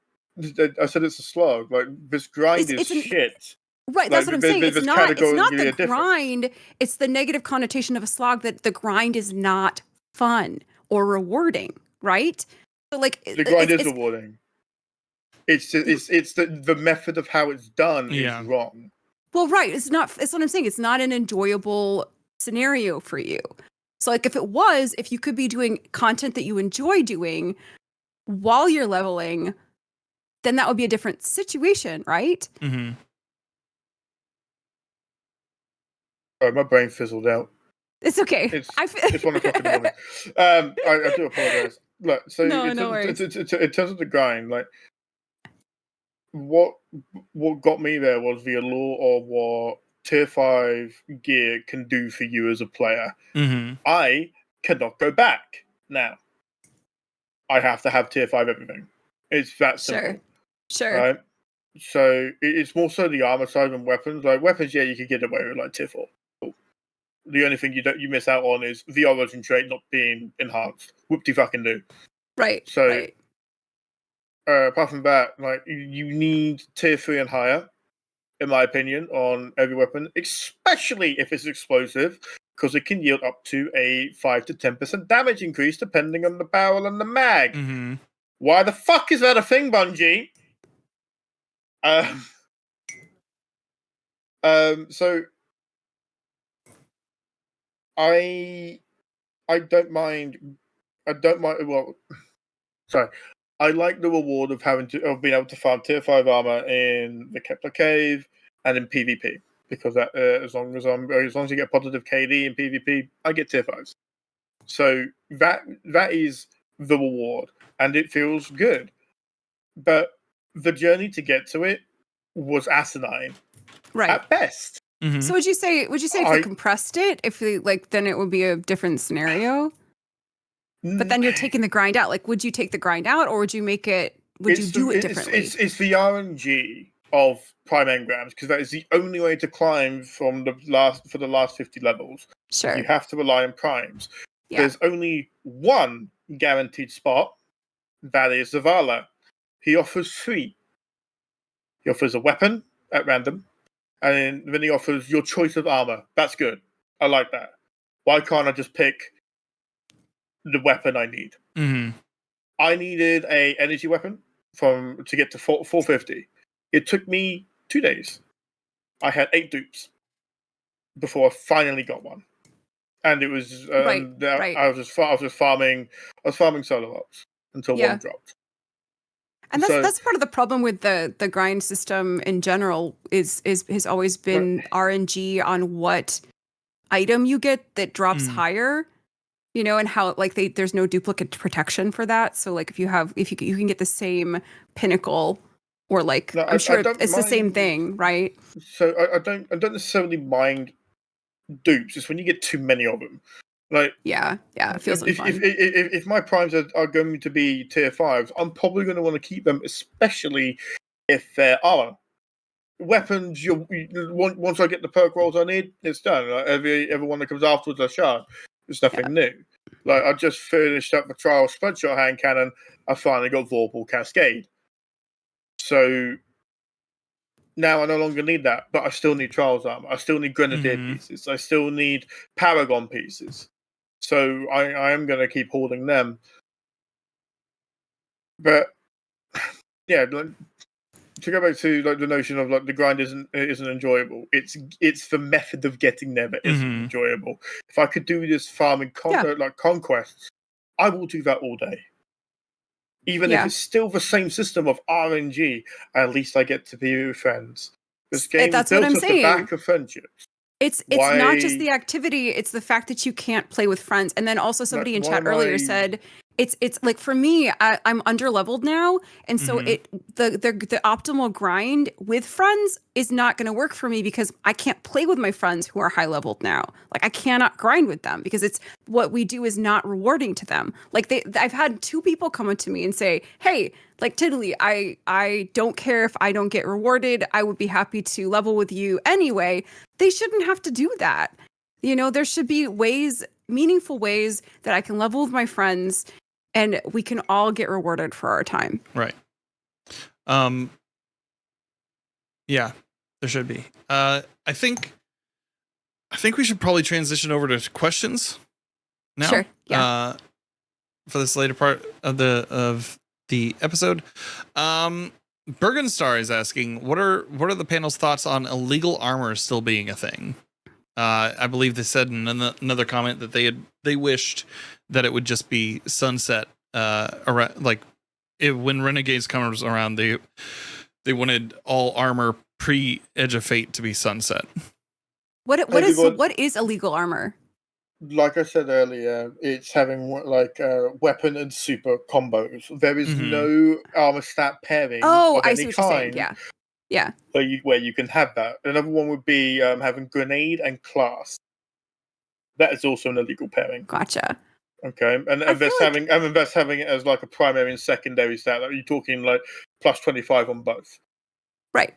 I said it's a slog. Like, this grind is shit. Right, that's what I'm saying. It's not the grind. It's the negative connotation of a slog, that the grind is not fun or rewarding, right? So like, the grind is rewarding. It's the method of how it's done is wrong. Well, right. It's not. It's what I'm saying. It's not an enjoyable scenario for you. So like, if you could be doing content that you enjoy doing while you're leveling, then that would be a different situation, right? Mm-hmm. Sorry, my brain fizzled out. It's okay. It's 1 o'clock in the morning. I do apologize. Look, so No, in no worries. terms of the grind, like what got me there was the allure of what tier 5 gear can do for you as a player. Mm-hmm. I cannot go back now. I have to have tier 5 everything. It's that simple. Sure. Right? So it's more so the armor side than weapons. Like weapons, yeah, you could get away with like tier 4. Cool. The only thing you miss out on is the origin trait not being enhanced. Whoop-de fucking do. Right. So right. Apart from that, like you need tier 3 and higher, in my opinion, on every weapon, especially if it's explosive, because it can yield up to a 5 to 10% damage increase depending on the barrel and the mag. Mm-hmm. Why the fuck is that a thing, Bungie? So I don't mind. Well, sorry. I like the reward of being able to farm tier 5 armor in the Kepler Cave and in PvP, because that as long as you get positive KD in PvP, I get tier 5s. So that is the reward, and it feels good. But the journey to get to it was asinine, Right. at best. Mm-hmm. So would you say if we compressed it, then it would be a different scenario? But then you're taking the grind out. Like, would you take the grind out, or would you make it? Would you do it differently? It's the RNG of prime engrams, because that is the only way to climb for the last 50 levels. Sure. You have to rely on primes. Yeah. There's only one guaranteed spot. That is Zavala. He offers 3. He offers a weapon at random, and then he offers your choice of armor. That's good. I like that. Why can't I just pick the weapon I need? Mm-hmm. I needed a energy weapon to get to 450. It took me 2 days. I had 8 dupes before I finally got one, and it was right. I was just farming. I was farming solo ops until one dropped. And that's part of the problem with the grind system in general has always been RNG on what item you get that drops higher, and how there's no duplicate protection for that. So like if you can get the same pinnacle, or I'm sure it's the same thing, right? So I don't necessarily mind dupes. It's when you get too many of them. Like it feels unfun. If my primes are going to be tier 5s, I'm probably going to want to keep them, especially if they're armor. Weapons, once I get the perk rolls I need, it's done. Like everyone that comes afterwards, I shard. There's nothing new. Like I just finished up the trial spreadshot hand cannon. I finally got Vorpal Cascade. So now I no longer need that, but I still need Trials armor. I still need Grenadier pieces. I still need Paragon pieces. So I am going to keep holding them. But yeah, to go back to the notion of the grind isn't enjoyable. It's the method of getting there that isn't enjoyable. If I could do this farming conquests, I will do that all day. Even if it's still the same system of RNG, at least I get to be with friends. This game is built off the back of friendships. It's not just the activity; it's the fact that you can't play with friends. And then also somebody in chat earlier said it's like for me, I'm underleveled now, and so the optimal grind with friends is not going to work for me because I can't play with my friends who are high leveled now. Like I cannot grind with them because it's what we do is not rewarding to them. Like I've had 2 people come up to me and say, "Hey, like Tiddly, I don't care if I don't get rewarded. I would be happy to level with you anyway." They shouldn't have to do that. There should be meaningful ways that I can level with my friends and we can all get rewarded for our time. Right. Yeah, there should be. I think we should probably transition over to questions now. Sure. Yeah. For this later part of the episode. Bergenstar is asking, what are the panel's thoughts on illegal armor still being a thing? I believe they said in another comment that they wished that it would just be sunset. Around, when Renegades comes around, they wanted all armor pre Edge of Fate to be sunset. What is illegal armor? like I said earlier, it's having like weapon and super combos. There is no armor stat pairing Oh, of I any see what you're saying. kind Yeah. where you can have that. Another one would be having grenade and class. That is also an illegal pairing. Gotcha. Okay, and that's having it as like a primary and secondary stat. Like, you're talking like plus 25 on both. Right.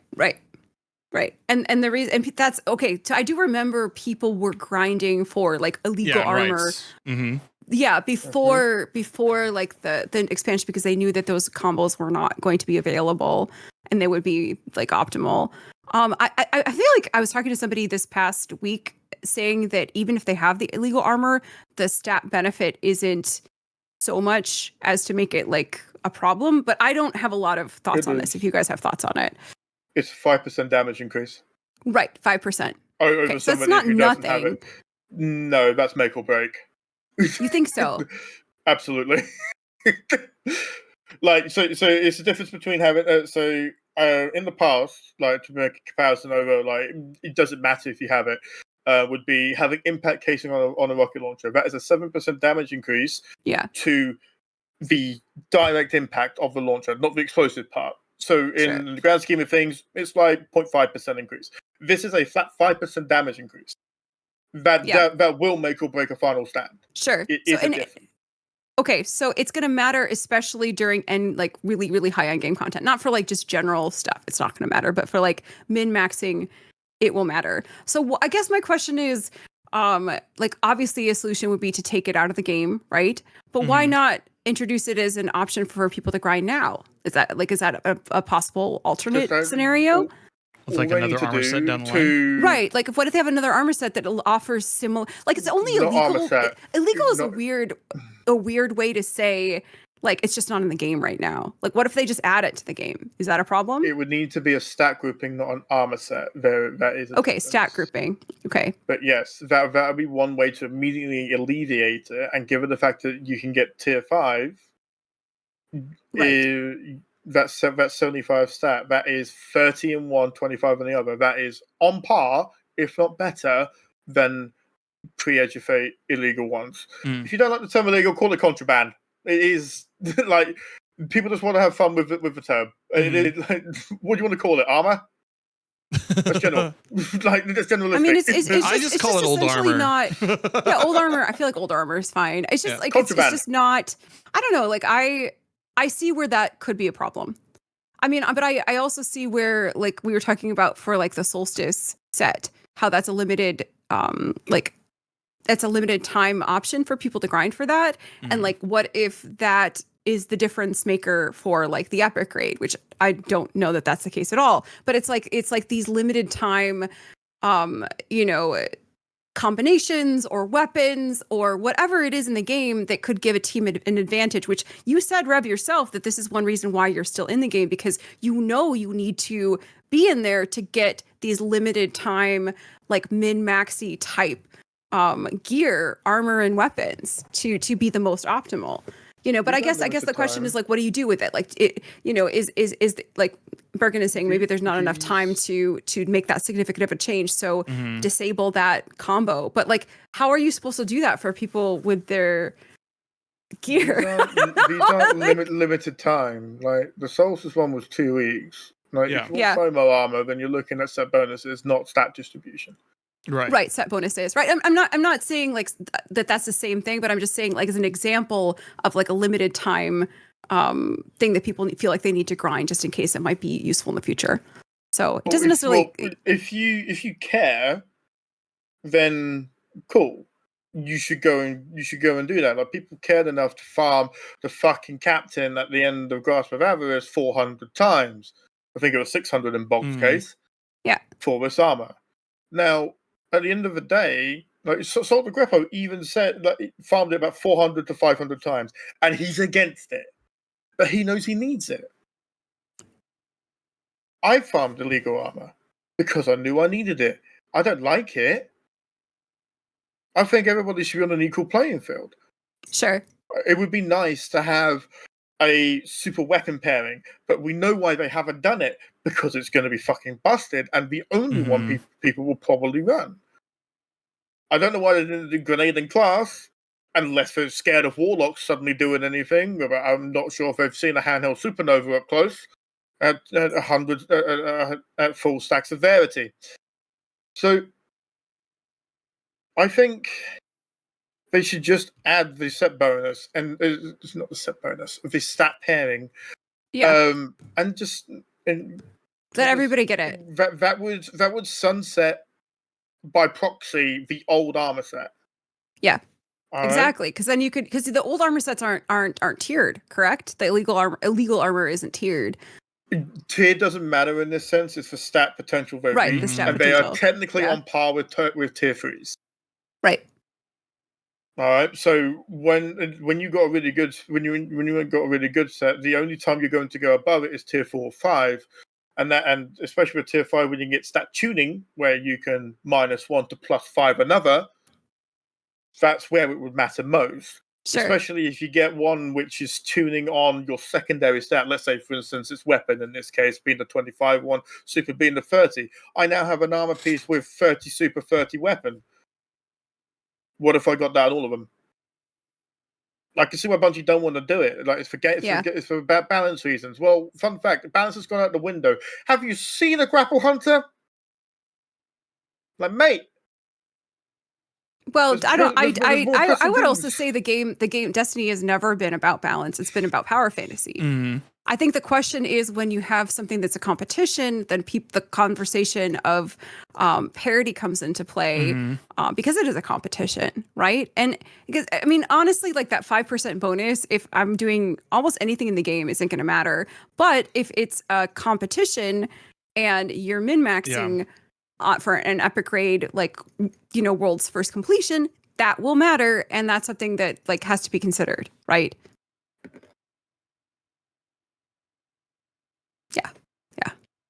And the reason, and that's okay. So I do remember people were grinding for like illegal armor. Right. Yeah, before like the expansion, because they knew that those combos were not going to be available and they would be like optimal. I feel like I was talking to somebody this past week saying that even if they have the illegal armor, the stat benefit isn't so much as to make it like a problem. But I don't have a lot of thoughts on this. If you guys have thoughts on it, it's 5% damage increase. Right, 5%. Okay, so it's not nothing. No, that's make or break. You think so? Absolutely. Like so it's the difference between having in the past, like to make a comparison over, like it doesn't matter if you have it, would be having impact casing on a rocket launcher. That is a 7% damage increase to the direct impact of the launcher, not the explosive part. So in the grand scheme of things, it's like 0.5% increase. This is a flat 5% damage increase. That will make or break a final stand. Sure. Okay, so it's going to matter, especially during like really, really high end game content. Not for like just general stuff. It's not going to matter, but for like min-maxing, it will matter. So I guess my question is, like obviously a solution would be to take it out of the game, right? But why not introduce it as an option for people to grind now? Is that a possible alternate scenario? It's like another armor set down the line. Right. Like what if they have another armor set that offers similar, like it's only illegal. Illegal is a weird way to say, like, it's just not in the game right now. Like what if they just add it to the game? Is that a problem? It would need to be a stat grouping, not an armor set. That is okay, stat grouping. Okay. But yes, that would be one way to immediately alleviate it, and given the fact that you can get tier 5, that's 75 stat. That is 30 in one, 25 in the other. That is on par, if not better, than pre-Edge of Fate illegal ones. If you don't like the term illegal, call it contraband. It is like people just want to have fun with the term. What do you want to call it? Armor? That's general. Like that's generalistic. I mean, it's I just call it old armor. Old armor. I feel like old armor is fine. It's just like it's just not. I don't know. Like I see where that could be a problem. I mean, but I also see where, like we were talking about for like the Solstice set, how that's a limited that's a limited time option for people to grind for that. And like, what if that is the difference maker for like the epic raid, which I don't know that that's the case at all. But it's like these limited time, combinations or weapons or whatever it is in the game that could give a team an advantage, which you said, Rev, yourself, that this is one reason why you're still in the game, because you need to be in there to get these limited time, like min-maxy type gear, armor, and weapons to be the most optimal. But I guess the question is like, what do you do with it? Like, is like Bergen is saying, maybe there's not enough time to make that significant of a change. So disable that combo. But like, how are you supposed to do that for people with their gear? These aren't limited time. Like the Solstice one was 2 weeks. Like if you want FOMO armor, then you're looking at set bonuses, not stat distribution. Right, set bonuses. Right. I'm not saying like that's the same thing, but I'm just saying like as an example of like a limited time thing that people feel like they need to grind just in case it might be useful in the future. So it doesn't necessarily. If you care, then cool. You should go and do that. Like people cared enough to farm the fucking captain at the end of Grasp of Avarice 400 times. I think it was 600 in Bog's case. Yeah. For this armor. Now, at the end of the day, like Salt of Greppo even said that he farmed it about 400 to 500 times, and he's against it, but he knows he needs it. I farmed illegal armor because I knew I needed it. I don't like it. I think everybody should be on an equal playing field. Sure. It would be nice to have a super weapon pairing, but we know why they haven't done it, because it's going to be fucking busted, and the only one people will probably run. I don't know why they didn't do grenade in class, unless they're scared of warlocks suddenly doing anything. But I'm not sure if they've seen a handheld supernova up close at 100 at full stack severity. So I think they should just add the set bonus, and it's not the set bonus, the stat pairing. Yeah. And just Let everybody get it. That would sunset by proxy the old armor set. Yeah. All exactly, because then you could, because the old armor sets aren't tiered, correct? The illegal armor isn't tiered. Tier doesn't matter in this sense. It's the stat potential they Right, reach, the stat and potential. they are technically on par with tier 3s. Right. All right. So when you got a really good got a really good set, the only time you're going to go above it is tier 4 or 5, and especially with tier 5 when you get stat tuning where you can -1 to +5 another. That's where it would matter most. Sure. Especially if you get one which is tuning on your secondary stat. Let's say, for instance, it's weapon, in this case, being the 25 one, super being the 30. I now have an armor piece with 30 super, 30 weapon. What if I got that on all of them? I can see why Bungie don't want to do it. Like, it's for balance reasons. Well, fun fact, the balance has gone out the window. Have you seen a grapple hunter? Like, mate. Well, I would things. also say the game Destiny has never been about balance. It's been about power fantasy. Mm-hmm. I think the question is when you have something that's a competition, then the conversation of parity comes into play because it is a competition, right? And because, I mean, honestly, like that 5% bonus, if I'm doing almost anything in the game, isn't going to matter. But if it's a competition and you're min-maxing for an epic raid, like, you know, world's first completion, that will matter. And that's something that like has to be considered, right?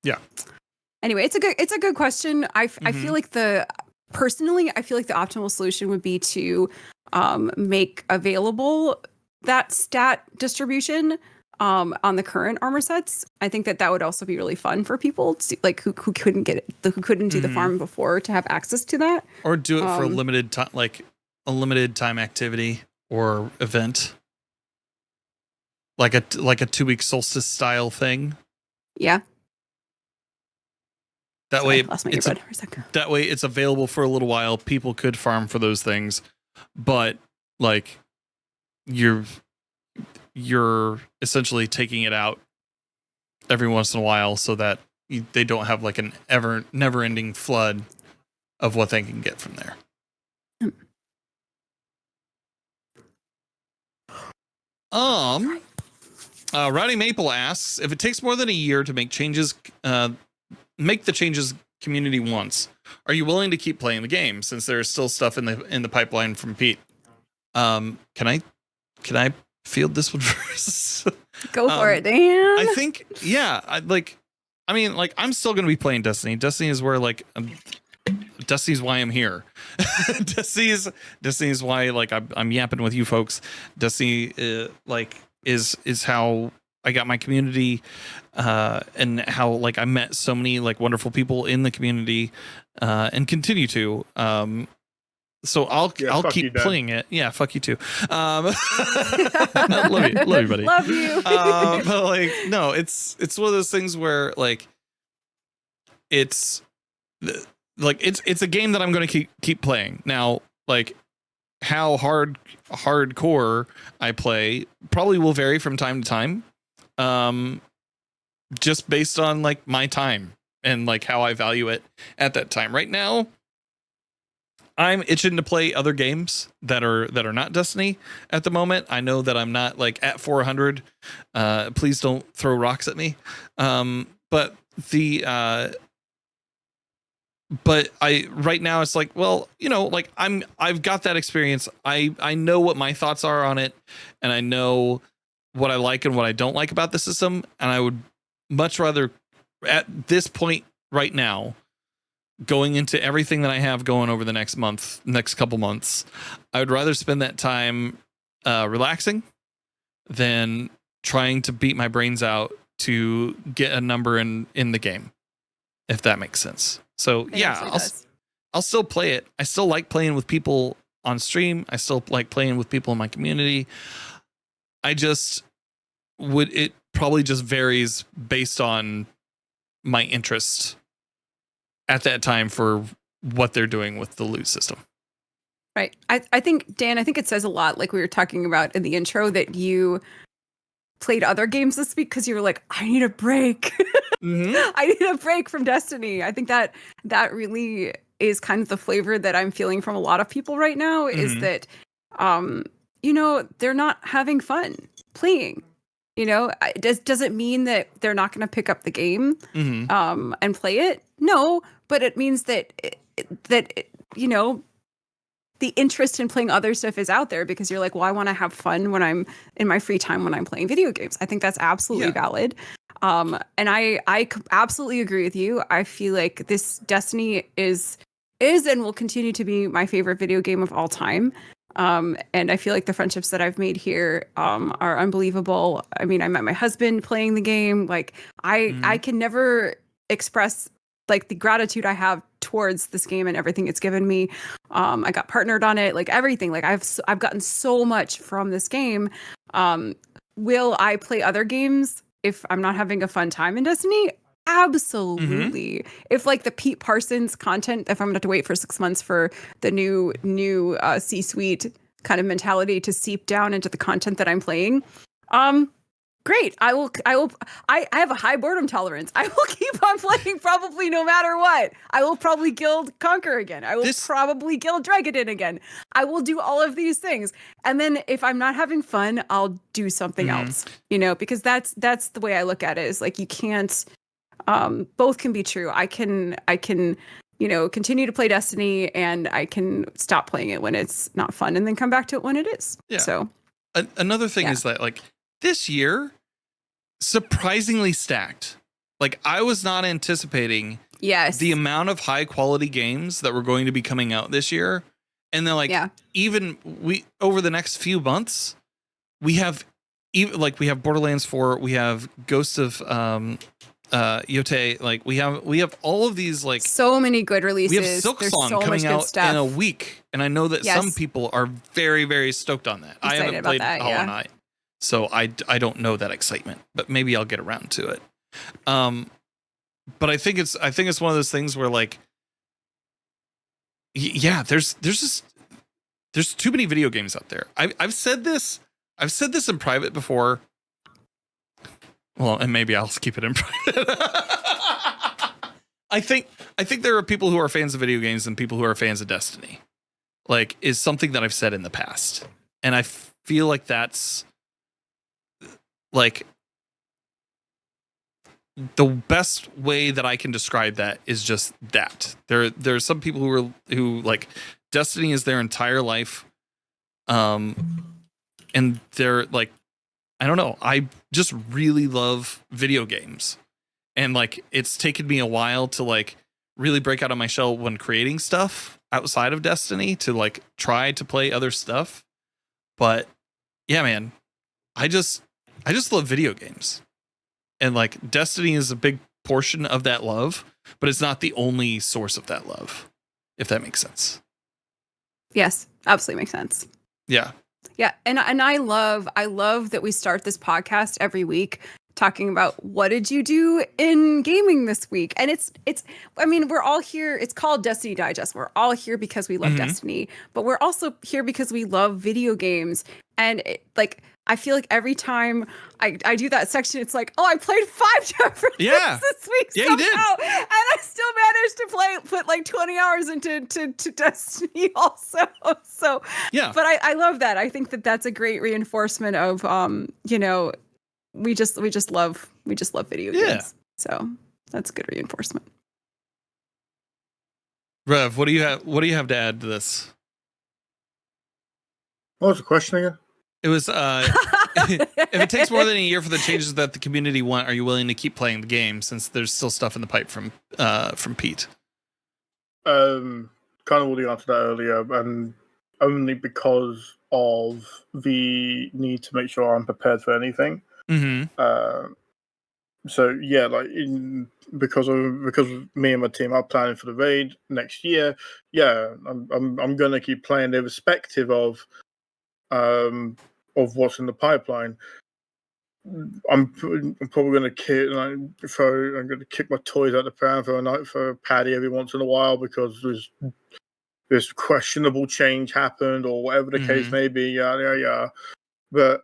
Yeah. Anyway, it's a good question. I feel like I feel like the optimal solution would be to make available that stat distribution on the current armor sets. I think that would also be really fun for people to, like who couldn't get it, who couldn't do the farm before, to have access to that, or do it for a limited time, like a limited time activity or event, like a 2-week solstice style thing. Yeah. That way, that way it's available for a little while. People could farm for those things, but like you're essentially taking it out every once in a while so that they don't have like an never-ending flood of what they can get from there. Rowdy Maple asks, if it takes more than a year to make the changes community wants, are you willing to keep playing the game since there is still stuff in the pipeline from Pete? Can I field this one first? Go for it, Dan. I think, yeah, I'm still going to be playing Destiny. Destiny is where Destiny's why I'm here. Destiny's why I'm yapping with you folks. Destiny is how I got my community, and how I met so many wonderful people in the community, and continue to. So I'll keep playing it. Yeah, fuck you too. Love you, buddy. Love you. But no, it's one of those things where it's a game that I'm going to keep playing. Now, how hardcore I play probably will vary from time to time. Just based on my time and how I value it at that time. Right now, I'm itching to play other games that are not Destiny at the moment. I know that I'm not at 400. Please don't throw rocks at me. But right now it's I've got that experience. I know what my thoughts are on it, and I know what I like and what I don't like about the system. And I would much rather at this point right now, going into everything that I have going over the next couple months, I would rather spend that time relaxing than trying to beat my brains out to get a number in the game, if that makes sense. So I'll still play it. I still like playing with people on stream. I still like playing with people in my community. It probably just varies based on my interest at that time for what they're doing with the loot system. Right. I think, Dan, I think it says a lot, like we were talking about in the intro, that you played other games this week because you were like, I need a break. Mm-hmm. I need a break from Destiny. I think that really is kind of the flavor that I'm feeling from a lot of people right now, is that, they're not having fun playing. Does it mean that they're not going to pick up the game and play it? No, but it means that the interest in playing other stuff is out there, because you're like, well, I want to have fun when I'm in my free time when I'm playing video games. I think that's absolutely valid. And I absolutely agree with you. I feel like this Destiny is and will continue to be my favorite video game of all time. And I feel like the friendships that I've made here are unbelievable. I mean, I met my husband playing the game. Like, I can never express like the gratitude I have towards this game and everything it's given me. I got partnered on it, like everything. Like I've gotten so much from this game. Will I play other games if I'm not having a fun time in Destiny? Absolutely. If like the Pete Parsons content, if I'm gonna have to wait for 6 months for the new C-suite kind of mentality to seep down into the content that I'm playing, great. I have a high boredom tolerance. I will keep on playing probably no matter what. I will probably guild Conquer again. I will probably guild Dragadin again. I will do all of these things. And then if I'm not having fun, I'll do something else, because that's the way I look at it, is like, you can't, both can be true. I can continue to play Destiny, and I can stop playing it when it's not fun and then come back to it when it is. Yeah. So another thing is that, like, this year, surprisingly stacked. Like, I was not anticipating the amount of high quality games that were going to be coming out this year. And then, like, even over the next few months, we have Borderlands 4, we have Ghost of Yote, like we have all of these, like, so many good releases. We have Silksong coming out in a week, and I know that some people are very, very stoked on that. I haven't played Hollow Knight, so I don't know that excitement, but maybe I'll get around to it. But I think it's one of those things where, like, there's too many video games out there. I've said this in private before. Well, and maybe I'll keep it in private. I think there are people who are fans of video games and people who are fans of Destiny. Like, is something that I've said in the past, and I feel like that's, like, the best way that I can describe that is just that there's some people who like Destiny is their entire life, and they're like, I don't know, I just really love video games, and like, it's taken me a while to, like, really break out of my shell when creating stuff outside of Destiny, to, like, try to play other stuff. But yeah, man, I just love video games. And, like, Destiny is a big portion of that love, but it's not the only source of that love, if that makes sense. Yes, absolutely makes sense. Yeah. Yeah, and I love that we start this podcast every week talking about what did you do in gaming this week. And it's I mean, we're all here. It's called Destiny Digest. We're all here because we love Destiny, but we're also here because we love video games. And I feel like every time I do that section, it's like, oh, I played 5 different things this week somehow, you did. And I still managed to put like 20 hours into Destiny also. So yeah, but I love that. I think that's a great reinforcement of we just love video games. So that's good reinforcement. Rev, what do you have to add to this? What was the question again? It was, if it takes more than a year for the changes that the community want, are you willing to keep playing the game, since there's still stuff in the pipe from Pete? Kind of already answered that earlier, and only because of the need to make sure I'm prepared for anything. So yeah, like because me and my team are planning for the raid next year. Yeah, I'm gonna keep playing irrespective of what's in the pipeline. I'm probably gonna I'm gonna kick my toys out the pram for a night for a paddy every once in a while because this questionable change happened or whatever the case may be. Yeah. But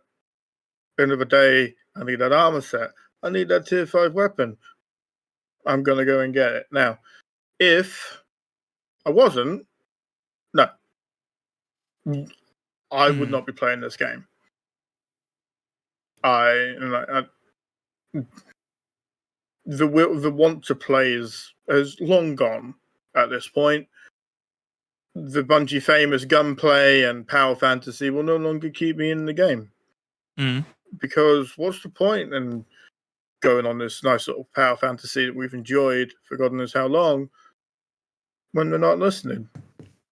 end of the day, I need that armor set. I need that tier 5 weapon. I'm gonna go and get it. Now, if I wasn't, no. I would not be playing this game. The want to play has long gone at this point. The Bungie famous gunplay and power fantasy will no longer keep me in the game. Because what's the point in going on this nice little power fantasy that we've enjoyed for God knows how long when they're not listening?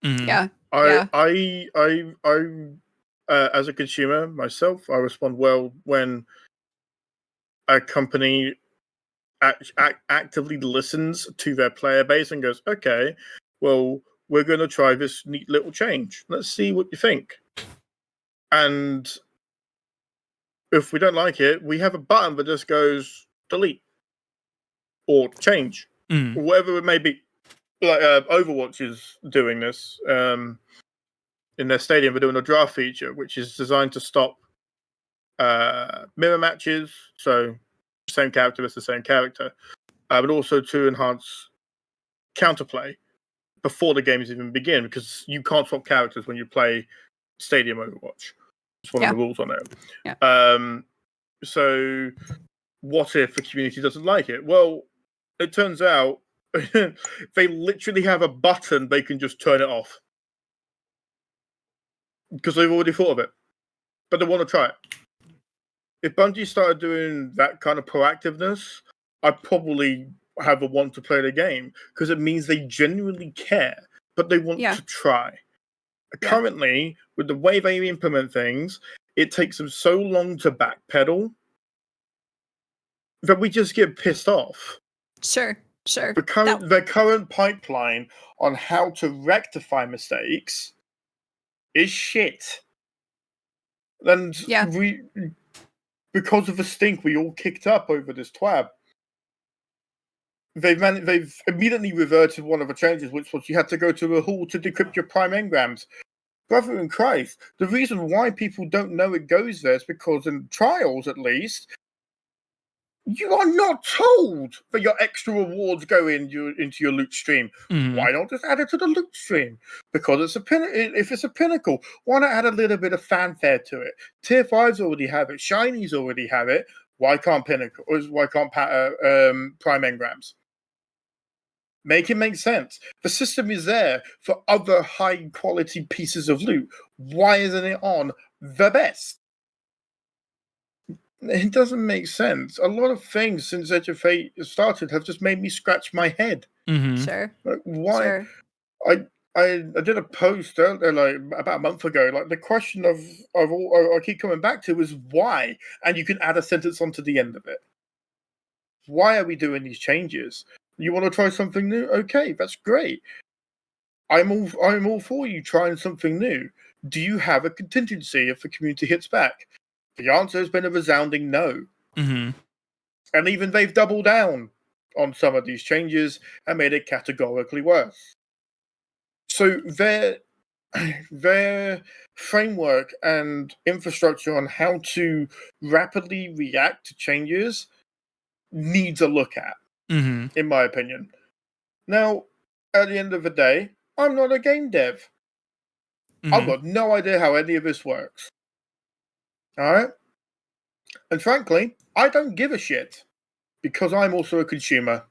Yeah. I as a consumer myself, I respond well when a company actively listens to their player base and goes, okay, well, we're going to try this neat little change. Let's see what you think. And if we don't like it, we have a button that just goes delete or change, whatever it may be. Like Overwatch is doing this in their stadium. They're doing a draft feature, which is designed to stop mirror matches. So same character versus the same character, but also to enhance counterplay before the games even begin, because you can't swap characters when you play Stadium Overwatch. It's one of the rules on it. Yeah. So what if the community doesn't like it? Well, it turns out they literally have a button they can just turn it off because they've already thought of it, but they want to try it. If Bungie started doing that kind of proactiveness, I'd probably have a want to play the game because it means they genuinely care, but they want to try. Currently, with the way they implement things, it takes them so long to backpedal that we just get pissed off. Sure. The current pipeline on how to rectify mistakes is shit. And because of the stink we all kicked up over this TWAB, they've immediately reverted one of the changes, which was you had to go to a hall to decrypt your prime engrams. Brother in Christ, the reason why people don't know it goes there is because in trials, at least, you are not told that your extra rewards go into your loot stream. Why not just add it to the loot stream? Because if it's a pinnacle, why not add a little bit of fanfare to it? Tier 5s already have it. Shinies already have it. Why can't pinnacle? Why can't prime engrams? Make it make sense. The system is there for other high quality pieces of loot. Why isn't it on the best? It doesn't make sense. A lot of things since Edge of Fate started have just made me scratch my head. Sure. Like, why? Sure. I did a post earlier, like about a month ago. Like the question of all I keep coming back to is why, and you can add a sentence onto the end of it. Why are we doing these changes? You want to try something new? Okay, that's great. I'm all for you trying something new. Do you have a contingency if the community hits back? The answer has been a resounding no. And even they've doubled down on some of these changes and made it categorically worse. So their framework and infrastructure on how to rapidly react to changes needs a look at, in my opinion. Now, at the end of the day, I'm not a game dev. I've got no idea how any of this works. All right? And frankly, I don't give a shit because I'm also a consumer.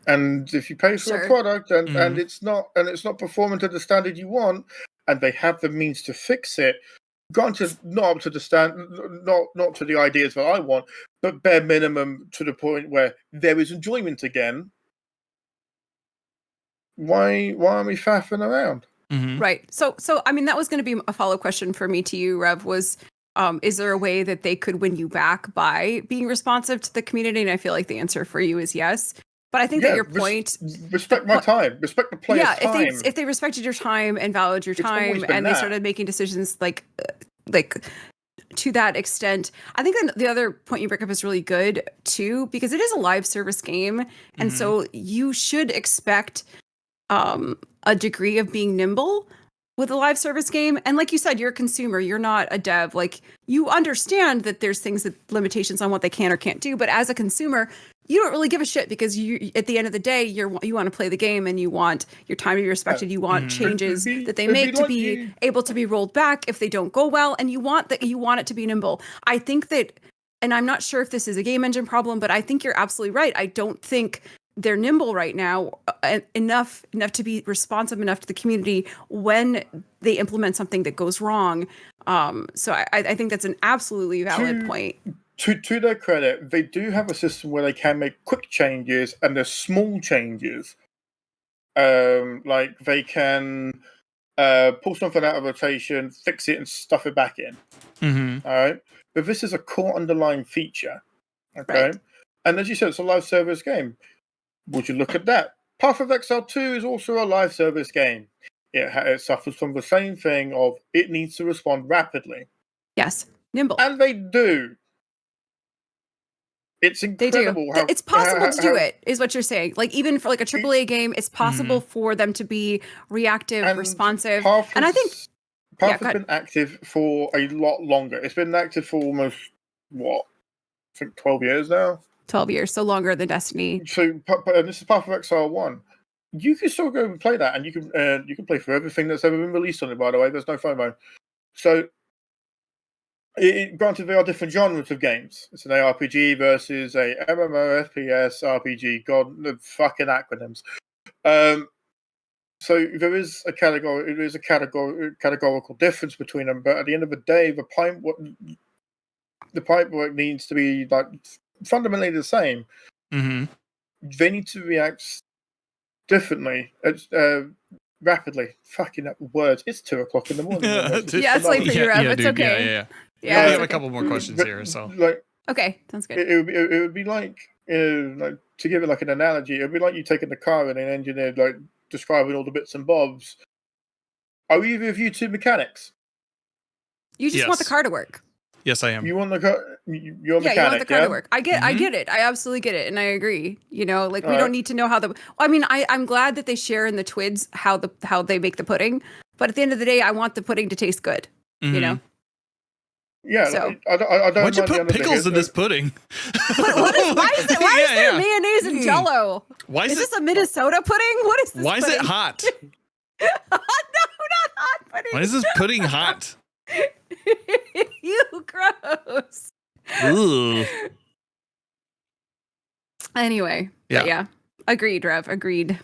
And if you pay for a product and it's not performing to the standard you want, and they have the means to fix it, granted, not up to the not to the ideas that I want, but bare minimum to the point where there is enjoyment again. Why are we faffing around? Right. So I mean, that was going to be a follow-up question for me to you, Rev, was Is there a way that they could win you back by being responsive to the community? And I feel like the answer for you is yes. But I think that your point, respect my time, respect the player's time. If they respected your time and valued your time, and they started making decisions like to that extent, I think that the other point you bring up is really good too, because it is a live service game, and so you should expect a degree of being nimble with a live service game. And like you said, you're a consumer, you're not a dev. Like, you understand that there's things that limitations on what they can or can't do, but as a consumer, you don't really give a shit, because you, at the end of the day, you want to play the game and you want your time to be respected. You want changes that they make to be able to be rolled back if they don't go well, and you want it to be nimble. I think that, and I'm not sure if this is a game engine problem, but I think you're absolutely right. I don't think they're nimble right now enough to be responsive enough to the community when they implement something that goes wrong. So I think that's an absolutely valid point. To their credit, they do have a system where they can make quick changes, and they're small changes. Like they can pull something out of rotation, fix it, and stuff it back in. All right, but this is a core underlying feature. Okay, right. And as you said, it's a live service game. Would you look at that? Path of Exile 2 is also a live service game. It suffers from the same thing of it needs to respond rapidly. Yes, nimble. And they do. It's incredible. They do. It's possible to do it, is what you're saying. Like, even for like a AAA game, it's possible for them to be reactive, responsive. And I think Path has been active for a lot longer. It's been active for almost, I think 12 years now? 12 years, so longer than Destiny. So, this is Path of Exile 1. You can still go and play that, and you can play for everything that's ever been released on it, by the way. There's no FOMO. So, granted, there are different genres of games. It's an ARPG versus a MMO, FPS, RPG. God, the fucking acronyms. So there is a categorical difference between them. But at the end of the day, the pipework needs to be like fundamentally the same. They need to react differently. Rapidly. Fucking up words. It's 2:00 in the morning. It's late for you, Rev. It's okay. Yeah, we have a couple more questions here. So, okay, sounds good. It would be like to give it like an analogy. It would be like you taking the car and an engineer like describing all the bits and bobs. Are either of you two mechanics? You just want the car to work. Yes, I am. You want the car? You're a mechanic. You want the car to work. I get it. I absolutely get it, and I agree. We don't need to know how I'm glad that they share in the TWIDs how they make the pudding, but at the end of the day, I want the pudding to taste good. You know. Yeah, so. I don't. Why'd you put pickles in this pudding? Why is there mayonnaise and Jell-O? Why is this a Minnesota pudding? What is this? Why is it hot? No, not hot pudding. Why is this pudding hot? You gross. Ooh. Anyway, yeah. Agreed, Rev. Agreed.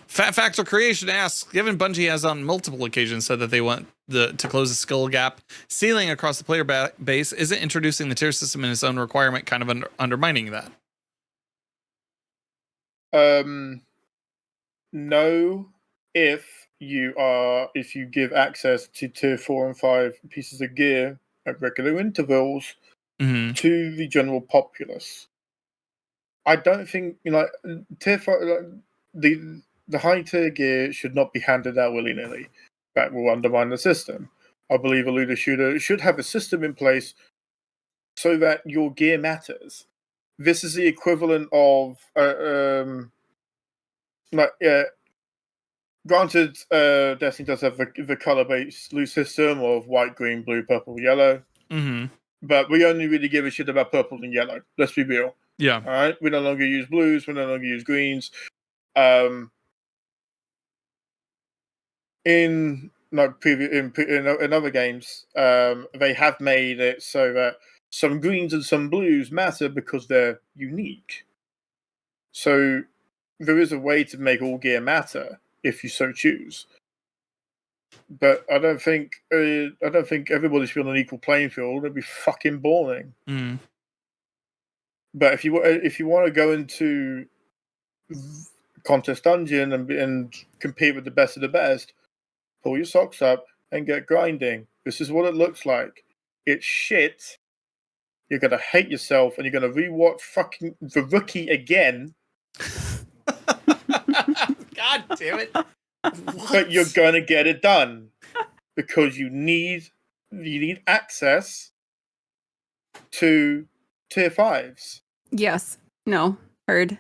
Fat Factor Creation asks, given Bungie has on multiple occasions said that they want to close the skill gap ceiling across the player base, isn't introducing the tier system in its own requirement kind of undermining that? No, if you give access to tier 4 and 5 pieces of gear at regular intervals to the general populace. I don't think tier 5, the high tier gear should not be handed out willy-nilly. That will undermine the system. I believe a leader should have a system in place so that your gear matters. This is the equivalent of granted, Destiny does have the color-based loot system of white, green, blue, purple, yellow. But we only really give a shit about purple and yellow. Let's be real. Yeah. All right. We no longer use blues. We no longer use greens. In other games, they have made it so that some greens and some blues matter because they're unique. So there is a way to make all gear matter if you so choose. But I don't think everybody should be on an equal playing field. It'd be fucking boring. But if you want to go into contest dungeon and compete with the best of the best, pull your socks up, and get grinding. This is what it looks like. It's shit. You're gonna hate yourself, and you're gonna rewatch fucking The Rookie again. God damn it! But you're gonna get it done because you need access to tier 5s. Yes. No. Heard.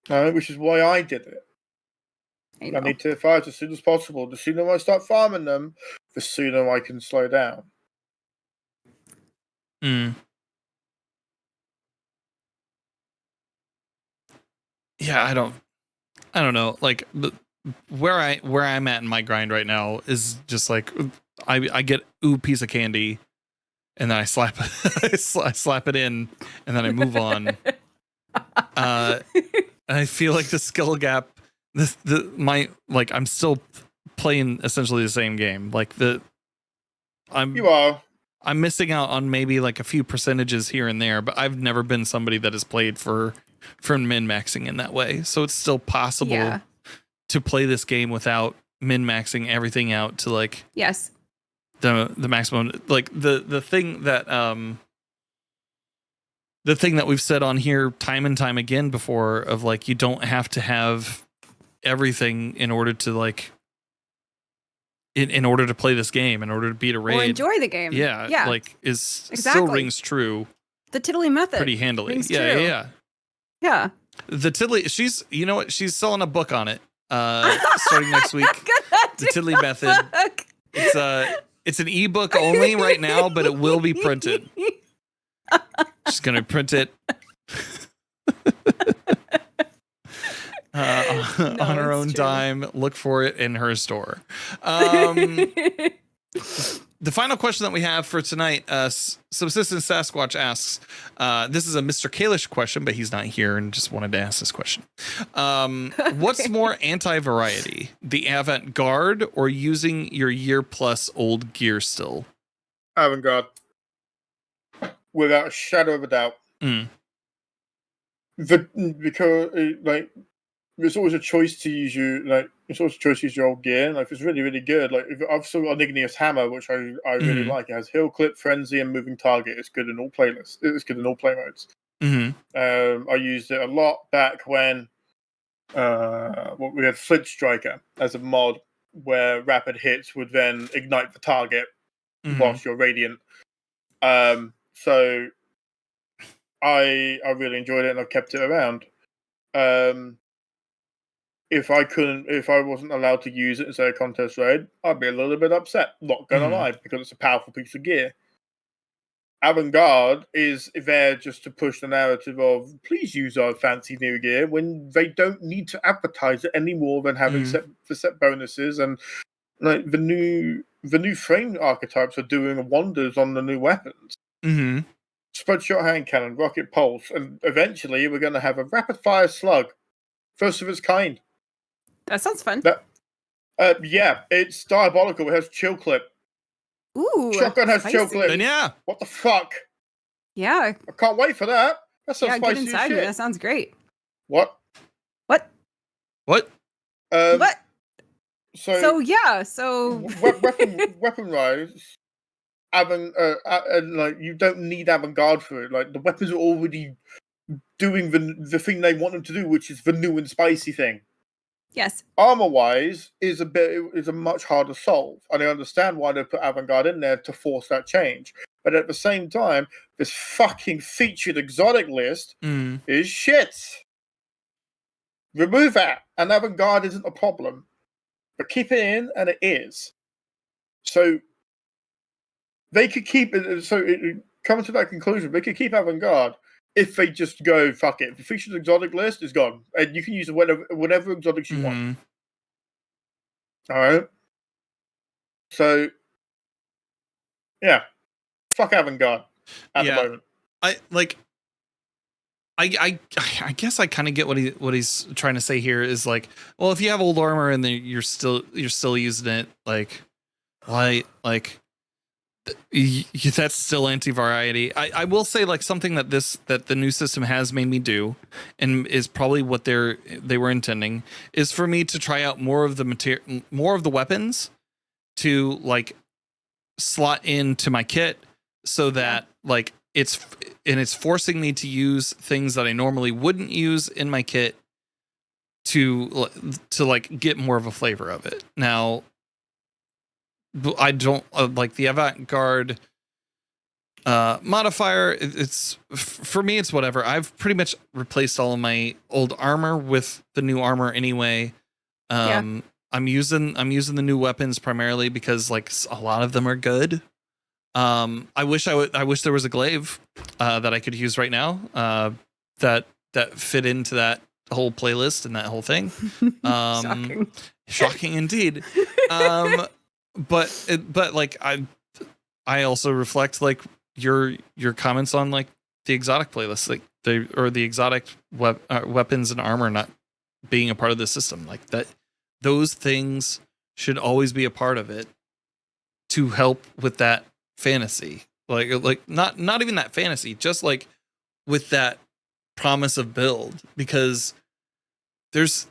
Which is why I did it. I need tier 5s as soon as possible. The sooner I start farming them, the sooner I can slow down. Yeah, I don't know. Like where I'm at in my grind right now is just like I get piece of candy, and then I slap I slap it in, and then I move on. And I feel like the skill gap, I'm still playing essentially the same game. Like I'm missing out on maybe like a few percentages here and there, but I've never been somebody that has played for min-maxing in that way. So it's still possible to play this game without min-maxing everything out to like the maximum. Like the thing that we've said on here time and time again before of like, you don't have to have everything in order to like in order to play this game, in order to beat a raid or enjoy the game. Yeah. Like still rings true. The Tiddly method pretty handily. Rings Yeah. true. Yeah. The Tiddly, she's, you know what? She's selling a book on it. Starting next week. The Tiddly method. It's an ebook only right now, but it will be printed. She's gonna print it on her own dime. Look for it in her store. The final question that we have for tonight, Subsistence Sasquatch asks, this is a Mr. Kalish question, but he's not here and just wanted to ask this question. What's more anti-variety, the avant-garde or using your year-plus old gear still? Avant-garde. Without a shadow of a doubt. Because, there's always a choice to use your old gear. Like, if it's really, really good. Like, if I've still got an igneous hammer, which I really like. It has hill clip, frenzy, and moving target. It's good in all playlists. It's good in all play modes. I used it a lot back when we had Flint Striker as a mod, where rapid hits would then ignite the target whilst you're radiant. So I really enjoyed it, and I've kept it around. If I wasn't allowed to use it in, say, a contest raid, I'd be a little bit upset, not gonna lie, because it's a powerful piece of gear. Avant-garde is there just to push the narrative of, please use our fancy new gear, when they don't need to advertise it any more than having set bonuses, and like the new frame archetypes are doing wonders on the new weapons. Spread shot hand cannon, rocket pulse, and eventually we're going to have a rapid fire slug, first of its kind. That sounds fun. Yeah, it's diabolical. It has chill clip. Ooh, shotgun has chill clip. Then yeah, what the fuck? Yeah, I can't wait for that. That sounds spicy get inside as shit. me. That sounds great. What? What? What? So weapon rise. Like, you don't need avant-garde for it. Like, the weapons are already doing the thing they want them to do, which is the new and spicy thing. Yes. Armor-wise is a much harder solve, and I understand why they put avant-garde in there to force that change. But at the same time, this fucking featured exotic list is shit. Remove that, and avant-garde isn't a problem. But keep it in, and it is. So they could keep it. So coming to that conclusion, they could keep avant-garde if they just go, fuck it. The featured exotic list is gone, and you can use whatever exotics you want. All right. So yeah, fuck avant-garde at the moment. I guess I kind of get what he's trying to say here is like, well, if you have old armor and then you're still using it, like, why, like, that's still anti-variety. I will say, like, something that the new system has made me do, and is probably what they were intending, is for me to try out more of the weapons to like slot into my kit so that like it's forcing me to use things that I normally wouldn't use in my kit to like get more of a flavor of it. Now, I don't like the avant-garde modifier. It's for me, it's whatever. I've pretty much replaced all of my old armor with the new armor anyway. I'm using the new weapons primarily because like a lot of them are good. I wish there was a glaive that I could use right now that fit into that whole playlist and that whole thing. Shocking indeed. But like I also reflect like your comments on like the exotic playlist, like the exotic weapons and armor not being a part of the system, like that. Those things should always be a part of it to help with that fantasy. Like not even that fantasy, just like with that promise of build, because there's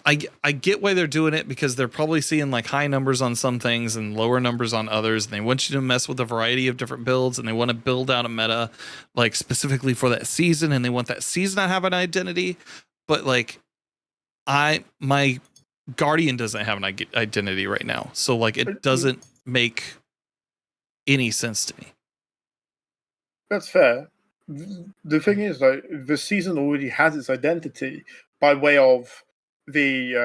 I get why they're doing it, because they're probably seeing like high numbers on some things and lower numbers on others, and they want you to mess with a variety of different builds, and they want to build out a meta like specifically for that season, and they want that season to have an identity. But like my Guardian doesn't have an identity right now, so like it doesn't make any sense to me. That's fair. The thing is, like, the season already has its identity by way of the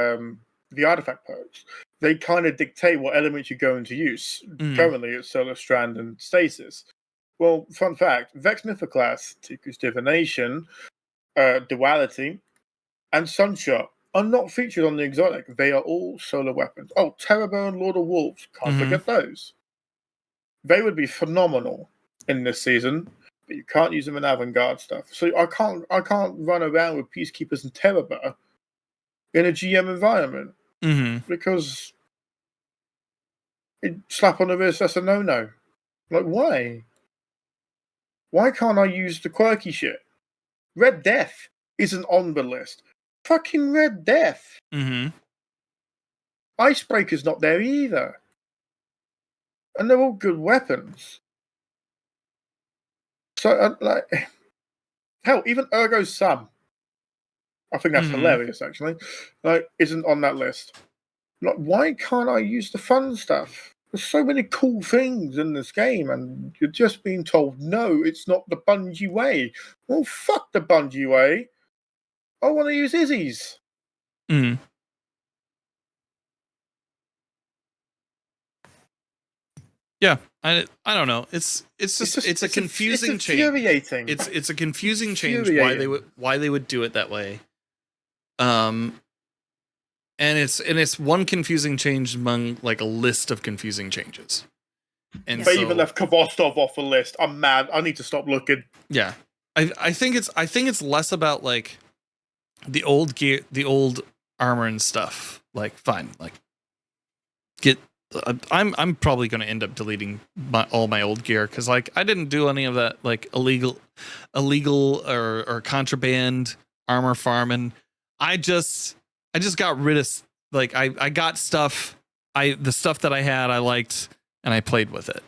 artifact perks. They kind of dictate what elements you're going to use. Currently, it's Solar Strand and Stasis. Well, fun fact: Vex Mythoclast, Tiku's Divination, Duality, and Sunshot are not featured on the exotic. They are all solar weapons. Oh, Terrorbear and Lord of Wolves. Can't forget those. They would be phenomenal in this season, but you can't use them in avant-garde stuff. So I can't run around with Peacekeepers and Terrorbear in a GM environment because it slap on the wrist. That's a no-no. Like, why? Why can't I use the quirky shit? Red Death isn't on the list. Fucking Red Death. Icebreaker's not there either. And they're all good weapons. So, like, hell, even Ergo's Sum, I think that's hilarious, actually, like, isn't on that list. Like, why can't I use the fun stuff? There's so many cool things in this game, and you're just being told, no, it's not the Bungie way. Well, fuck the Bungie way. I want to use Izzy's. Yeah, I don't know. It's a confusing change. Infuriating. It's a confusing change why they would do it that way. And it's one confusing change among like a list of confusing changes. And they even left Kvostov off the list. I'm mad. I need to stop looking. Yeah, I think it's less about like the old gear, the old armor and stuff. Like, fine, like get. I'm probably going to end up deleting all my old gear because like I didn't do any of that like illegal or contraband armor farming. I just got rid of like I got stuff. The stuff that I had I liked and I played with it.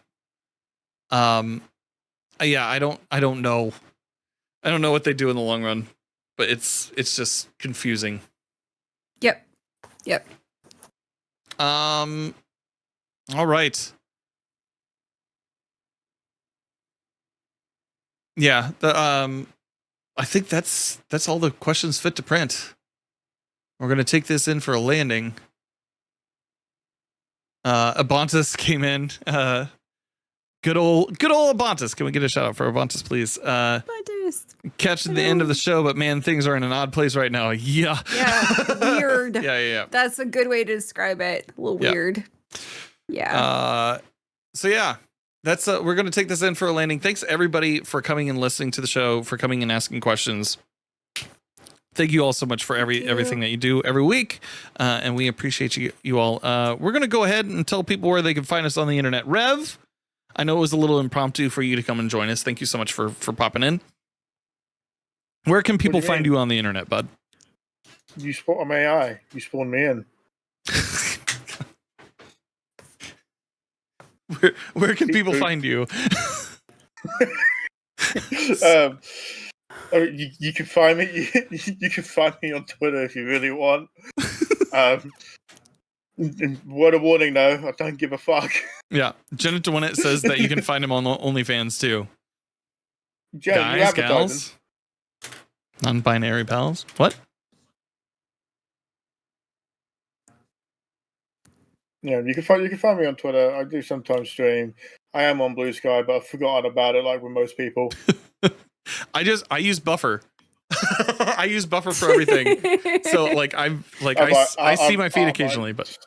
Yeah, I don't know what they do in the long run, but it's just confusing. Yep. All right. Yeah, I think that's all the questions fit to print. We're going to take this in for a landing. Abantus came in. Good old Abantus. Can we get a shout out for Abantus, please? Catching the end of the show, but man, things are in an odd place right now. Yeah. Yeah. Weird. Yeah. That's a good way to describe it. A little weird. Yeah. So yeah, that's we're going to take this in for a landing. Thanks everybody for coming and listening to the show, for coming and asking questions. Thank you all so much for everything that you do every week. And we appreciate you all. We're going to go ahead and tell people where they can find us on the internet. Rev, I know it was a little impromptu for you to come and join us. Thank you so much for popping in. Where can people find you on the internet, bud? You spawned AI. You spawned me in. Where can people find you? You can find me. You can find me on Twitter if you really want. Word of warning, though, I don't give a fuck. Yeah, Jenna DeWinnett says that you can find him on OnlyFans too. Jenna, Guys, gals, non-binary pals. What? Yeah, you can find me on Twitter. I do sometimes stream. I am on Blue Sky, but I've forgotten about it, like with most people. I use Buffer. I use Buffer for everything. So like I see my feed occasionally, but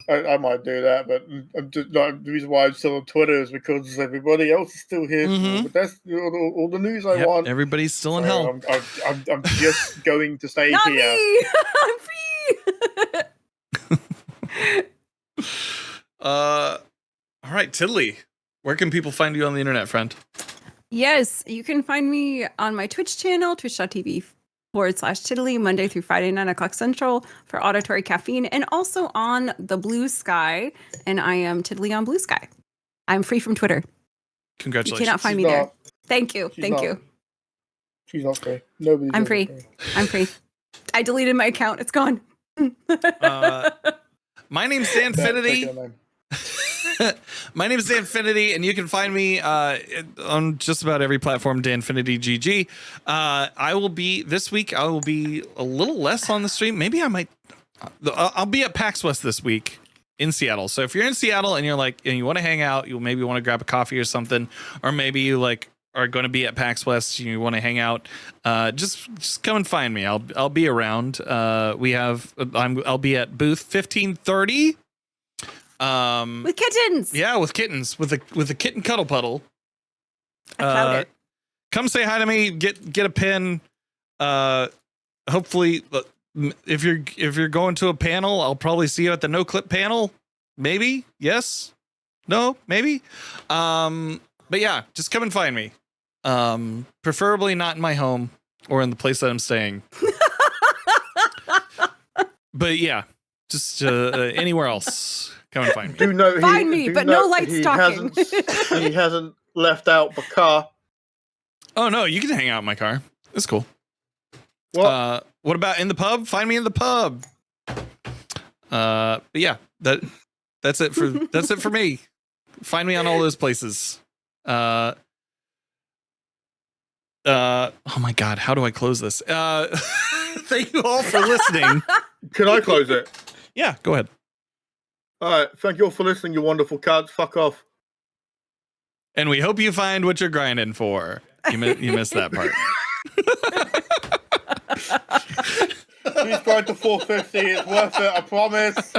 I might do that. But the reason why I'm still on Twitter is because everybody else is still here. Mhm. But that's all the news I want. Everybody's still in hell. I'm just going to stay Not here. me. I'm free. All right, Tiddly, where can people find you on the internet, friend? Yes, you can find me on my Twitch channel, twitch.tv/Tiddly, Monday through Friday, 9 o'clock Central for Auditory Caffeine, and also on the Blue Sky. And I am Tiddly on Blue Sky. I'm free from Twitter. Congratulations. You cannot find me there. Thank you. Thank you. She's not free. Nobody's I'm free. I'm free. I deleted my account. It's gone. My name's Danfinity. My name is Danfinity, and you can find me on just about every platform, Danfinity GG. I will be this week. I will be a little less on the stream. Maybe I might. I'll be at PAX West this week in Seattle. So if you're in Seattle and you want to hang out, you maybe want to grab a coffee or something, or maybe you are going to be at PAX West, you want to hang out, just come and find me. I'll be around. I'll be at booth 1530. With kittens. Yeah, with kittens, with a kitten cuddle puddle. I found it. Come say hi to me. Get a pin. Hopefully, if you're going to a panel, I'll probably see you at the No Clip panel. Maybe. Yes. No. Maybe. But yeah, just come and find me. Preferably not in my home or in the place that I'm staying. But yeah, just anywhere else. Come and find me. Find me, but no light stalking. He hasn't left out the car. Oh no, you can hang out in my car. It's cool. What? What about in the pub? Find me in the pub. But yeah, that's it for me. Find me on all those places. Oh my God, how do I close this? Thank you all for listening. Can I close it? Yeah, go ahead. All right. Thank you all for listening, you wonderful cats. Fuck off. And we hope you find what you're grinding for. You missed that part. Please grind to 450. It's worth it. I promise.